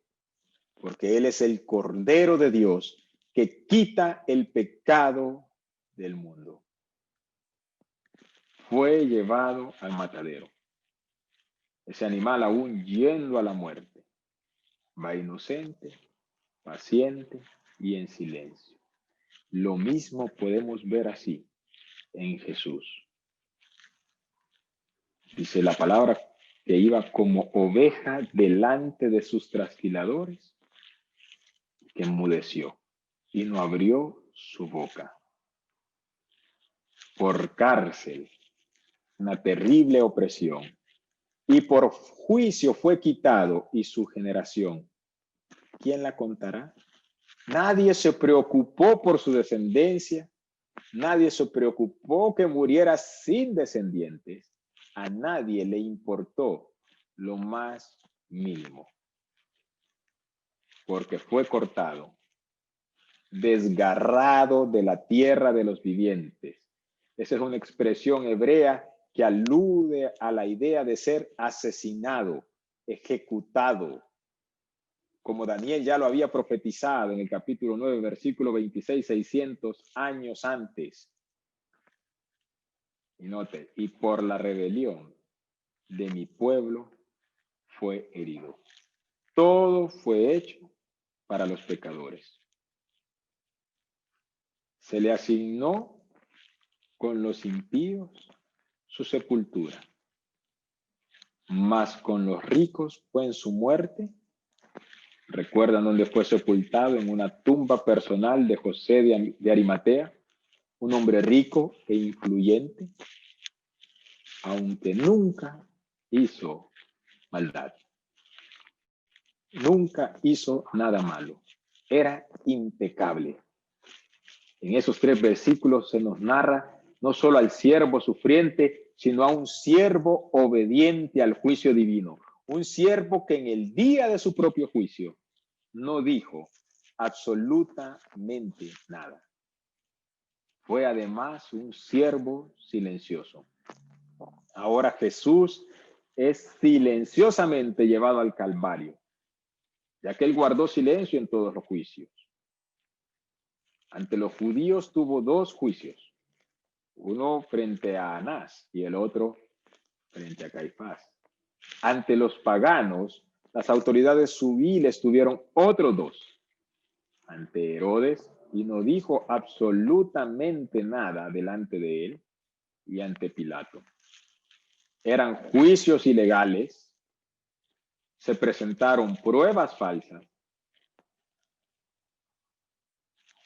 porque Él es el Cordero de Dios que quita el pecado del mundo. Fue llevado al matadero. Ese animal aún yendo a la muerte, va inocente, paciente y en silencio. Lo mismo podemos ver así en Jesús. Dice la palabra que iba como oveja delante de sus trasquiladores, que enmudeció y no abrió su boca. por cárcel, una terrible opresión, y por juicio fue quitado, y su generación, ¿quién la contará? Nadie se preocupó por su descendencia, nadie se preocupó que muriera sin descendientes, a nadie le importó lo más mínimo, porque fue cortado, desgarrado de la tierra de los vivientes. Esa es una expresión hebrea que alude a la idea de ser asesinado, ejecutado, como Daniel ya lo había profetizado en el capítulo 9, versículo 26, 600 años antes. Y note, y por la rebelión de mi pueblo fue herido. Todo fue hecho para los pecadores. Se le asignó con los impíos su sepultura, mas con los ricos fue en su muerte. ¿Recuerdan dónde fue sepultado? En una tumba personal de José de Arimatea, un hombre rico e influyente, aunque nunca hizo maldad. Nunca hizo nada malo. Era impecable. En esos 3 versículos se nos narra no solo al siervo sufriente, sino a un siervo obediente al juicio divino. Un siervo que en el día de su propio juicio no dijo absolutamente nada. Fue además un siervo silencioso. Ahora Jesús es silenciosamente llevado al Calvario, ya que él guardó silencio en todos los juicios. Ante los judíos tuvo 2 juicios, uno frente a Anás y el otro frente a Caifás. Ante los paganos, las autoridades civiles tuvieron otros 2. Ante Herodes, y no dijo absolutamente nada delante de él, y ante Pilato. Eran juicios ilegales, se presentaron pruebas falsas,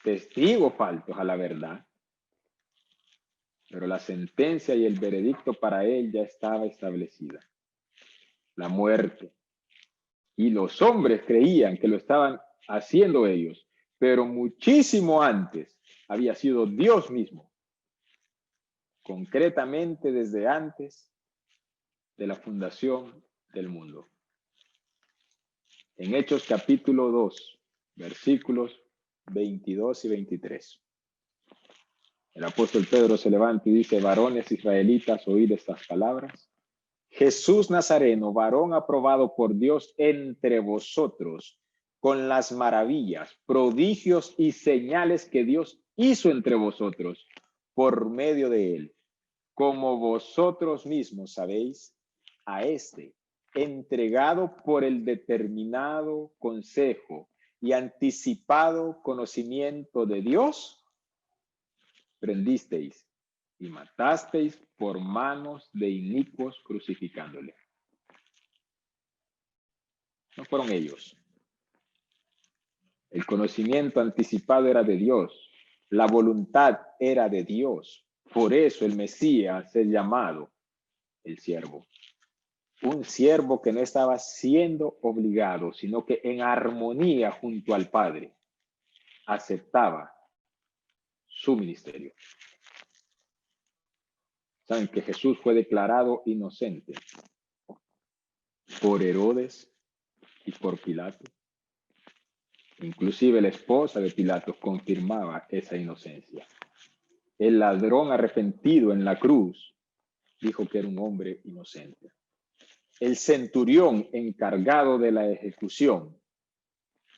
testigos falsos a la verdad, pero la sentencia y el veredicto para él ya estaba establecida. La muerte. Y los hombres creían que lo estaban haciendo ellos, pero muchísimo antes había sido Dios mismo, concretamente desde antes de la fundación del mundo. En Hechos capítulo 2, versículos 22 y 23. El apóstol Pedro se levanta y dice: varones israelitas, oíd estas palabras. Jesús Nazareno, varón aprobado por Dios entre vosotros, con las maravillas, prodigios y señales que Dios hizo entre vosotros por medio de él, como vosotros mismos sabéis, a este, entregado por el determinado consejo y anticipado conocimiento de Dios, prendisteis y matasteis por manos de inicuos crucificándole. No fueron ellos. El conocimiento anticipado era de Dios. La voluntad era de Dios. Por eso el Mesías es llamado el siervo. Un siervo que no estaba siendo obligado, sino que en armonía junto al Padre aceptaba su ministerio. Saben que Jesús fue declarado inocente por Herodes y por Pilato. Inclusive la esposa de Pilato confirmaba esa inocencia. El ladrón arrepentido en la cruz dijo que era un hombre inocente. El centurión encargado de la ejecución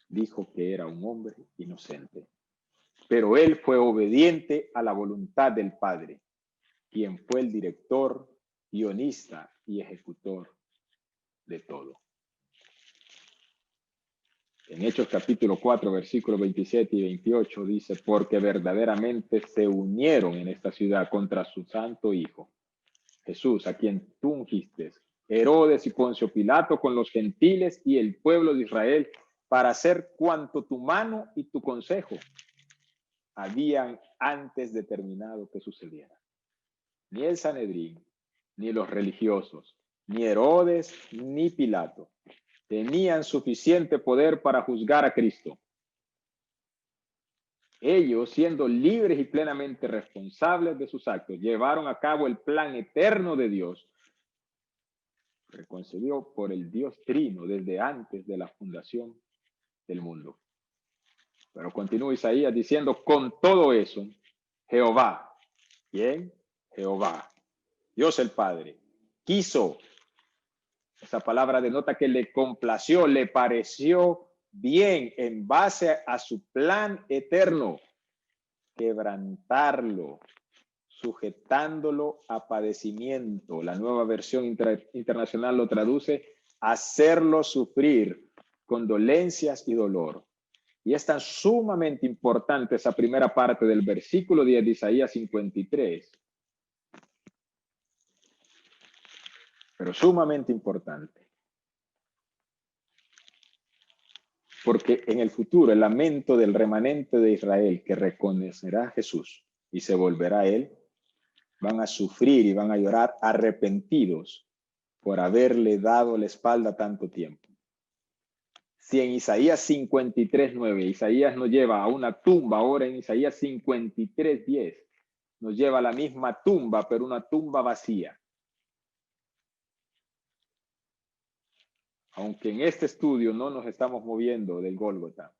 dijo que era un hombre inocente. Pero él fue obediente a la voluntad del Padre, quien fue el director, guionista y ejecutor de todo. En Hechos capítulo 4, versículos 27 y 28 dice: porque verdaderamente se unieron en esta ciudad contra su santo Hijo, Jesús, a quien tú ungiste, Herodes y Poncio Pilato, con los gentiles y el pueblo de Israel, para hacer cuanto tu mano y tu consejo habían antes determinado que sucediera. ni el Sanedrín, ni los religiosos, ni Herodes, ni Pilato tenían suficiente poder para juzgar a Cristo. Ellos, siendo libres y plenamente responsables de sus actos, llevaron a cabo el plan eterno de Dios, reconcebido por el Dios Trino desde antes de la fundación del mundo. Pero continúa Isaías diciendo, con todo eso, Jehová, ¿quién? Jehová, Dios el Padre, quiso. Esa palabra denota que le complació, le pareció bien en base a su plan eterno, quebrantarlo, sujetándolo a padecimiento. La nueva versión internacional lo traduce, hacerlo sufrir con dolencias y dolor. Y es tan sumamente importante esa primera parte del versículo 10 de Isaías 53. Pero sumamente importante. Porque en el futuro el lamento del remanente de Israel que reconocerá a Jesús y se volverá a él, van a sufrir y van a llorar arrepentidos por haberle dado la espalda tanto tiempo. Si en Isaías 53:9, Isaías nos lleva a una tumba, ahora en Isaías 53:10, nos lleva a la misma tumba, pero una tumba vacía. Aunque en este estudio no nos estamos moviendo del Gólgota,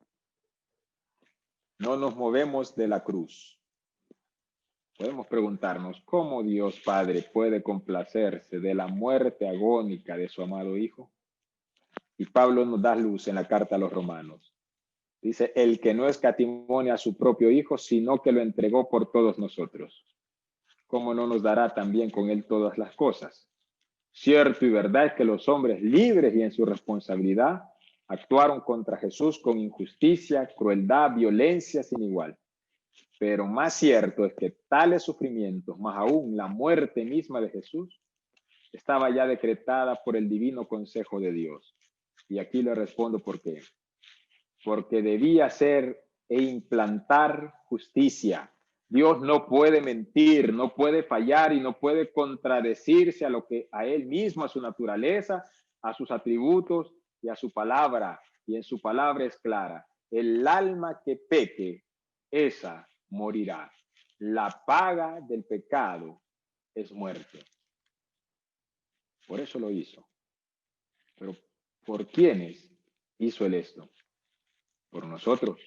no nos movemos de la cruz. Podemos preguntarnos, ¿cómo Dios Padre puede complacerse de la muerte agónica de su amado Hijo? Y Pablo nos da luz en la carta a los Romanos. Dice, el que no escatimó a su propio Hijo, sino que lo entregó por todos nosotros. ¿Cómo no nos dará también con él todas las cosas? Cierto y verdad es que los hombres libres y en su responsabilidad actuaron contra Jesús con injusticia, crueldad, violencia sin igual. Pero más cierto es que tales sufrimientos, más aún la muerte misma de Jesús, estaba ya decretada por el divino consejo de Dios. Y aquí le respondo por qué. Porque debía hacer e implantar justicia. Dios no puede mentir, no puede fallar y no puede contradecirse a lo que a él mismo, a su naturaleza, a sus atributos y a su palabra. Y en su palabra es clara. El alma que peque, esa morirá. La paga del pecado es muerte. Por eso lo hizo. Pero ¿por quiénes hizo él esto? Por nosotros.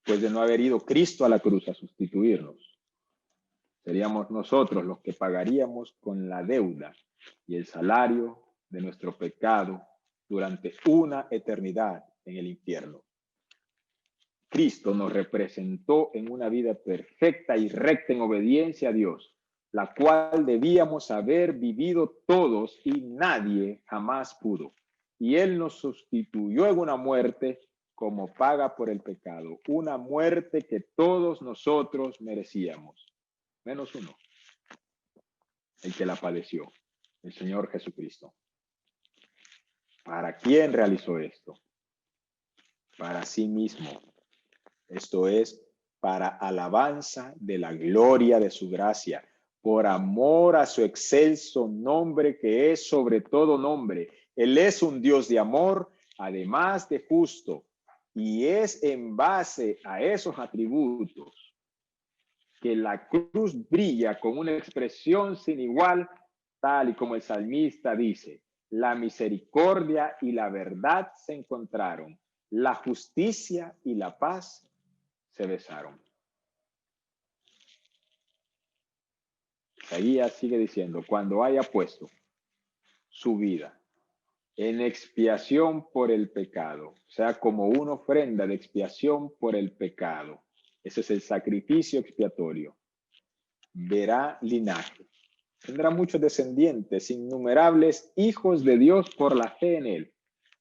Pues de no haber ido Cristo a la cruz a sustituirnos, seríamos nosotros los que pagaríamos con la deuda y el salario de nuestro pecado durante una eternidad en el infierno. Cristo nos representó en una vida perfecta y recta en obediencia a Dios, la cual debíamos haber vivido todos y nadie jamás pudo. Y Él nos sustituyó en una muerte como paga por el pecado, una muerte que todos nosotros merecíamos, menos uno, el que la padeció, el Señor Jesucristo. ¿Para quién realizó esto? Para sí mismo. Esto es, para alabanza de la gloria de su gracia, por amor a su excelso nombre que es sobre todo nombre. Él es un Dios de amor, además de justo, y es en base a esos atributos que la cruz brilla con una expresión sin igual, tal y como el salmista dice, la misericordia y la verdad se encontraron, la justicia y la paz se besaron. Isaías sigue diciendo, cuando haya puesto su vida en expiación por el pecado, o sea, como una ofrenda de expiación por el pecado, ese es el sacrificio expiatorio, verá linaje, tendrá muchos descendientes, innumerables hijos de Dios por la fe en él,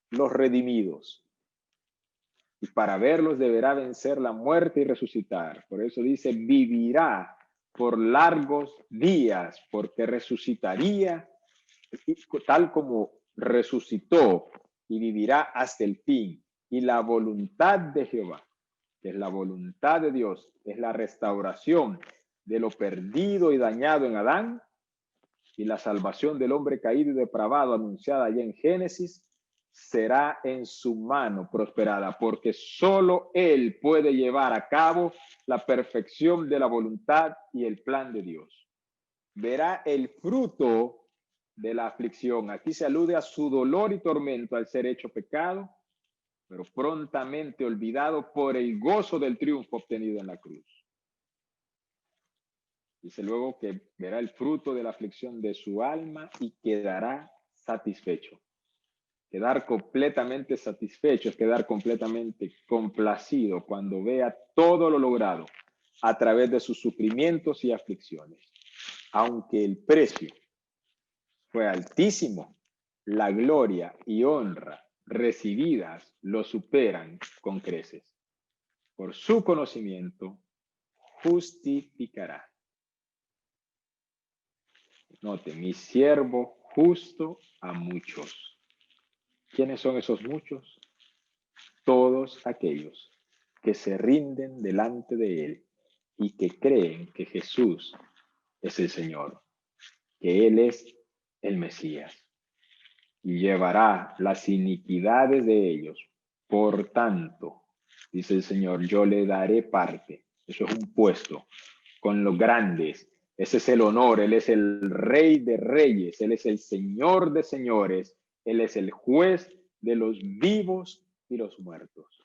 los redimidos. Y para verlos deberá vencer la muerte y resucitar. Por eso dice, vivirá por largos días, porque resucitaría tal como resucitó y vivirá hasta el fin. Y la voluntad de Jehová, que es la voluntad de Dios, es la restauración de lo perdido y dañado en Adán y la salvación del hombre caído y depravado anunciada allá en Génesis será en su mano prosperada, porque solo Él puede llevar a cabo la perfección de la voluntad y el plan de Dios. Verá el fruto de la aflicción. Aquí se alude a su dolor y tormento al ser hecho pecado, pero prontamente olvidado por el gozo del triunfo obtenido en la cruz. Dice luego que verá el fruto de la aflicción de su alma y quedará satisfecho. Quedar completamente satisfecho es quedar completamente complacido cuando vea todo lo logrado a través de sus sufrimientos y aflicciones. Aunque el precio fue altísimo, la gloria y honra recibidas lo superan con creces. Por su conocimiento justificará. Note, mi siervo justo a muchos. ¿Quiénes son esos muchos? Todos aquellos que se rinden delante de Él y que creen que Jesús es el Señor, que Él es el Mesías y llevará las iniquidades de ellos. Por tanto, dice el Señor, yo le daré parte. Eso es un puesto con los grandes. Ese es el honor. Él es el Rey de Reyes. Él es el Señor de Señores. Él es el juez de los vivos y los muertos.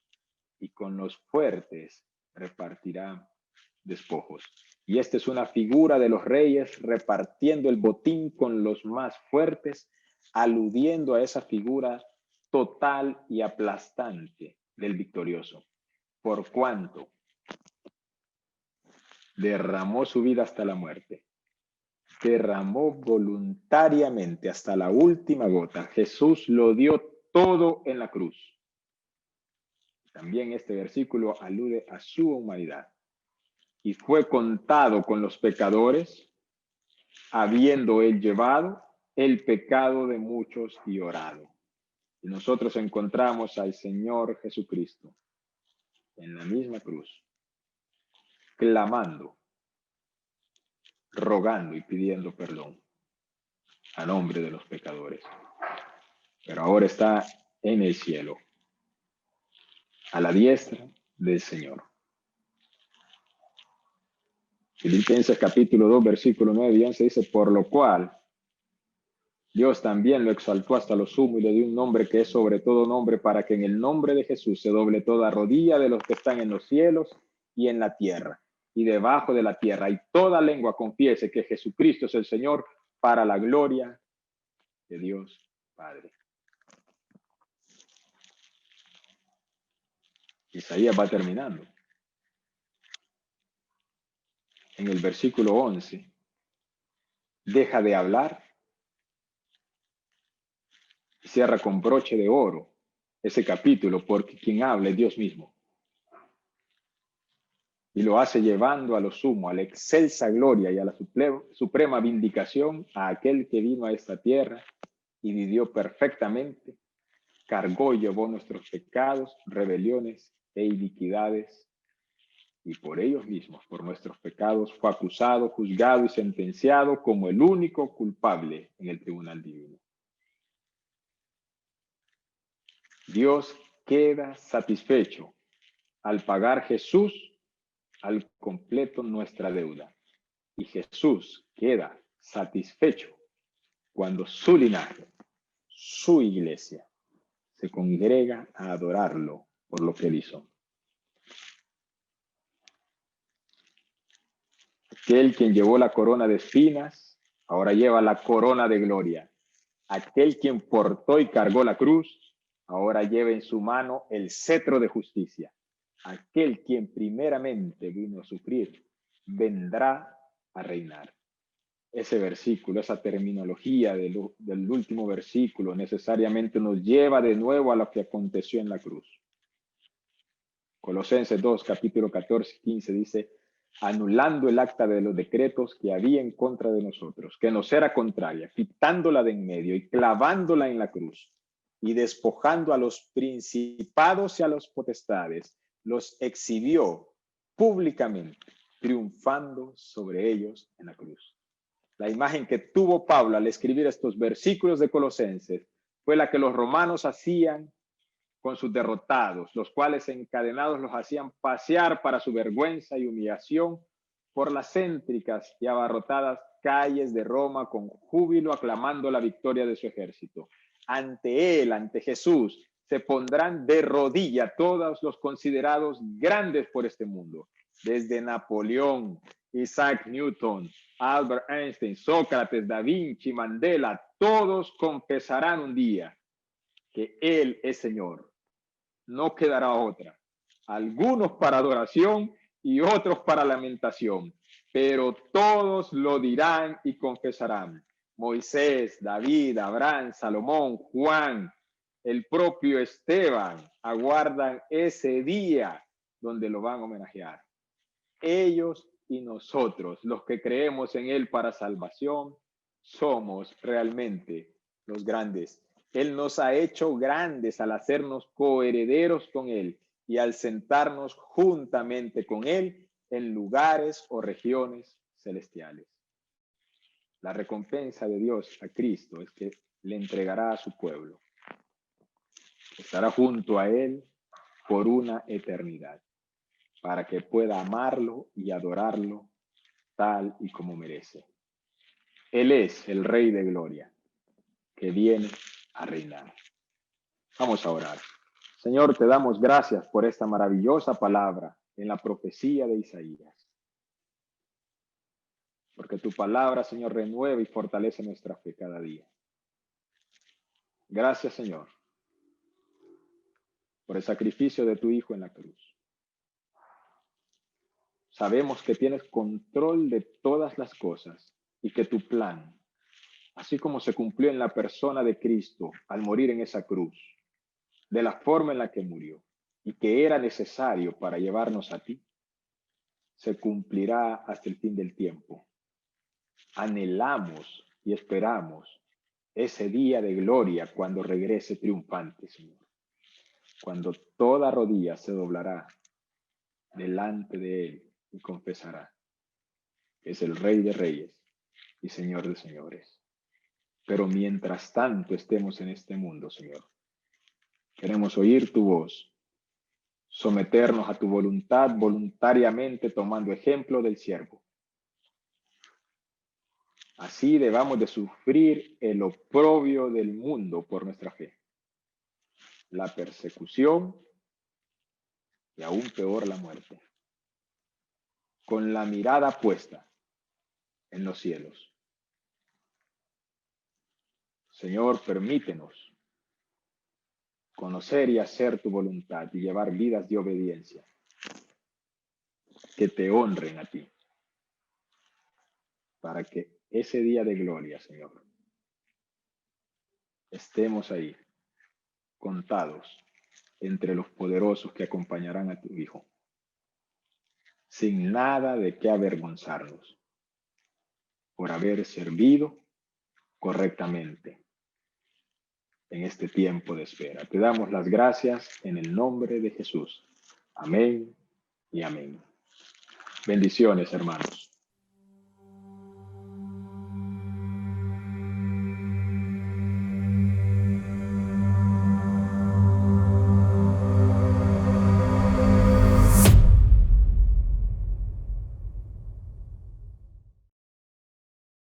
Y con los fuertes repartirá despojos. Y esta es una figura de los reyes repartiendo el botín con los más fuertes, aludiendo a esa figura total y aplastante del victorioso. Por cuanto derramó su vida hasta la muerte, derramó voluntariamente hasta la última gota. Jesús lo dio todo en la cruz. También este versículo alude a su humanidad. Y fue contado con los pecadores, habiendo él llevado el pecado de muchos y orado. Y nosotros encontramos al Señor Jesucristo en la misma cruz, clamando, rogando y pidiendo perdón a nombre de los pecadores. Pero ahora está en el cielo, a la diestra del Señor. Filipenses capítulo 2, versículo 9 y 11 dice, por lo cual Dios también lo exaltó hasta lo sumo y le dio un nombre que es sobre todo nombre, para que en el nombre de Jesús se doble toda rodilla de los que están en los cielos y en la tierra y debajo de la tierra, y toda lengua confiese que Jesucristo es el Señor, para la gloria de Dios Padre. Isaías va terminando. En el versículo 11, deja de hablar y cierra con broche de oro ese capítulo, porque quien habla es Dios mismo. Y lo hace llevando a lo sumo, a la excelsa gloria y a la suprema vindicación a aquel que vino a esta tierra y vivió perfectamente, cargó y llevó nuestros pecados, rebeliones e iniquidades, y por ellos mismos, por nuestros pecados, fue acusado, juzgado y sentenciado como el único culpable en el tribunal divino. Dios queda satisfecho al pagar Jesús al completo nuestra deuda. Y Jesús queda satisfecho cuando su linaje, su iglesia, se congrega a adorarlo por lo que él hizo. Aquel quien llevó la corona de espinas, ahora lleva la corona de gloria. Aquel quien portó y cargó la cruz, ahora lleva en su mano el cetro de justicia. Aquel quien primeramente vino a sufrir, vendrá a reinar. Ese versículo, esa terminología del último versículo necesariamente nos lleva de nuevo a lo que aconteció en la cruz. Colosenses 2, capítulo 14 y 15 dice, anulando el acta de los decretos que había en contra de nosotros, que nos era contraria, quitándola de en medio y clavándola en la cruz, y despojando a los principados y a las potestades, los exhibió públicamente, triunfando sobre ellos en la cruz. La imagen que tuvo Pablo al escribir estos versículos de Colosenses fue la que los romanos hacían con sus derrotados, los cuales encadenados los hacían pasear para su vergüenza y humillación por las céntricas y abarrotadas calles de Roma con júbilo aclamando la victoria de su ejército. Ante él, ante Jesús, se pondrán de rodilla todos los considerados grandes por este mundo, desde Napoleón, Isaac Newton, Albert Einstein, Sócrates, Da Vinci, Mandela, todos confesarán un día que Él es Señor. No quedará otra. Algunos para adoración y otros para lamentación, pero todos lo dirán y confesarán. Moisés, David, Abraham, Salomón, Juan, el propio Esteban aguardan ese día donde lo van a homenajear. Ellos y nosotros, los que creemos en Él para salvación, somos realmente los grandes. Él nos ha hecho grandes al hacernos coherederos con Él y al sentarnos juntamente con Él en lugares o regiones celestiales. La recompensa de Dios a Cristo es que le entregará a su pueblo. Estará junto a Él por una eternidad, para que pueda amarlo y adorarlo tal y como merece. Él es el Rey de Gloria, que viene a reinar. Vamos a orar. Señor, te damos gracias por esta maravillosa palabra en la profecía de Isaías. Porque tu palabra, Señor, renueva y fortalece nuestra fe cada día. Gracias, Señor, por el sacrificio de tu Hijo en la cruz. Sabemos que tienes control de todas las cosas y que tu plan, así como se cumplió en la persona de Cristo al morir en esa cruz, de la forma en la que murió y que era necesario para llevarnos a ti, se cumplirá hasta el fin del tiempo. Anhelamos y esperamos ese día de gloria cuando regrese triunfante, Señor. Cuando toda rodilla se doblará delante de Él y confesará que es el Rey de Reyes y Señor de Señores. Pero mientras tanto estemos en este mundo, Señor, queremos oír tu voz, someternos a tu voluntad voluntariamente tomando ejemplo del siervo. Así debamos de sufrir el oprobio del mundo por nuestra fe, la persecución y aún peor la muerte, con la mirada puesta en los cielos. Señor, permítenos conocer y hacer tu voluntad y llevar vidas de obediencia que te honren a ti, para que ese día de gloria, Señor, estemos ahí, contados entre los poderosos que acompañarán a tu Hijo, sin nada de qué avergonzarnos, por haber servido correctamente en este tiempo de espera. Te damos las gracias en el nombre de Jesús. Amén y amén. Bendiciones, hermanos.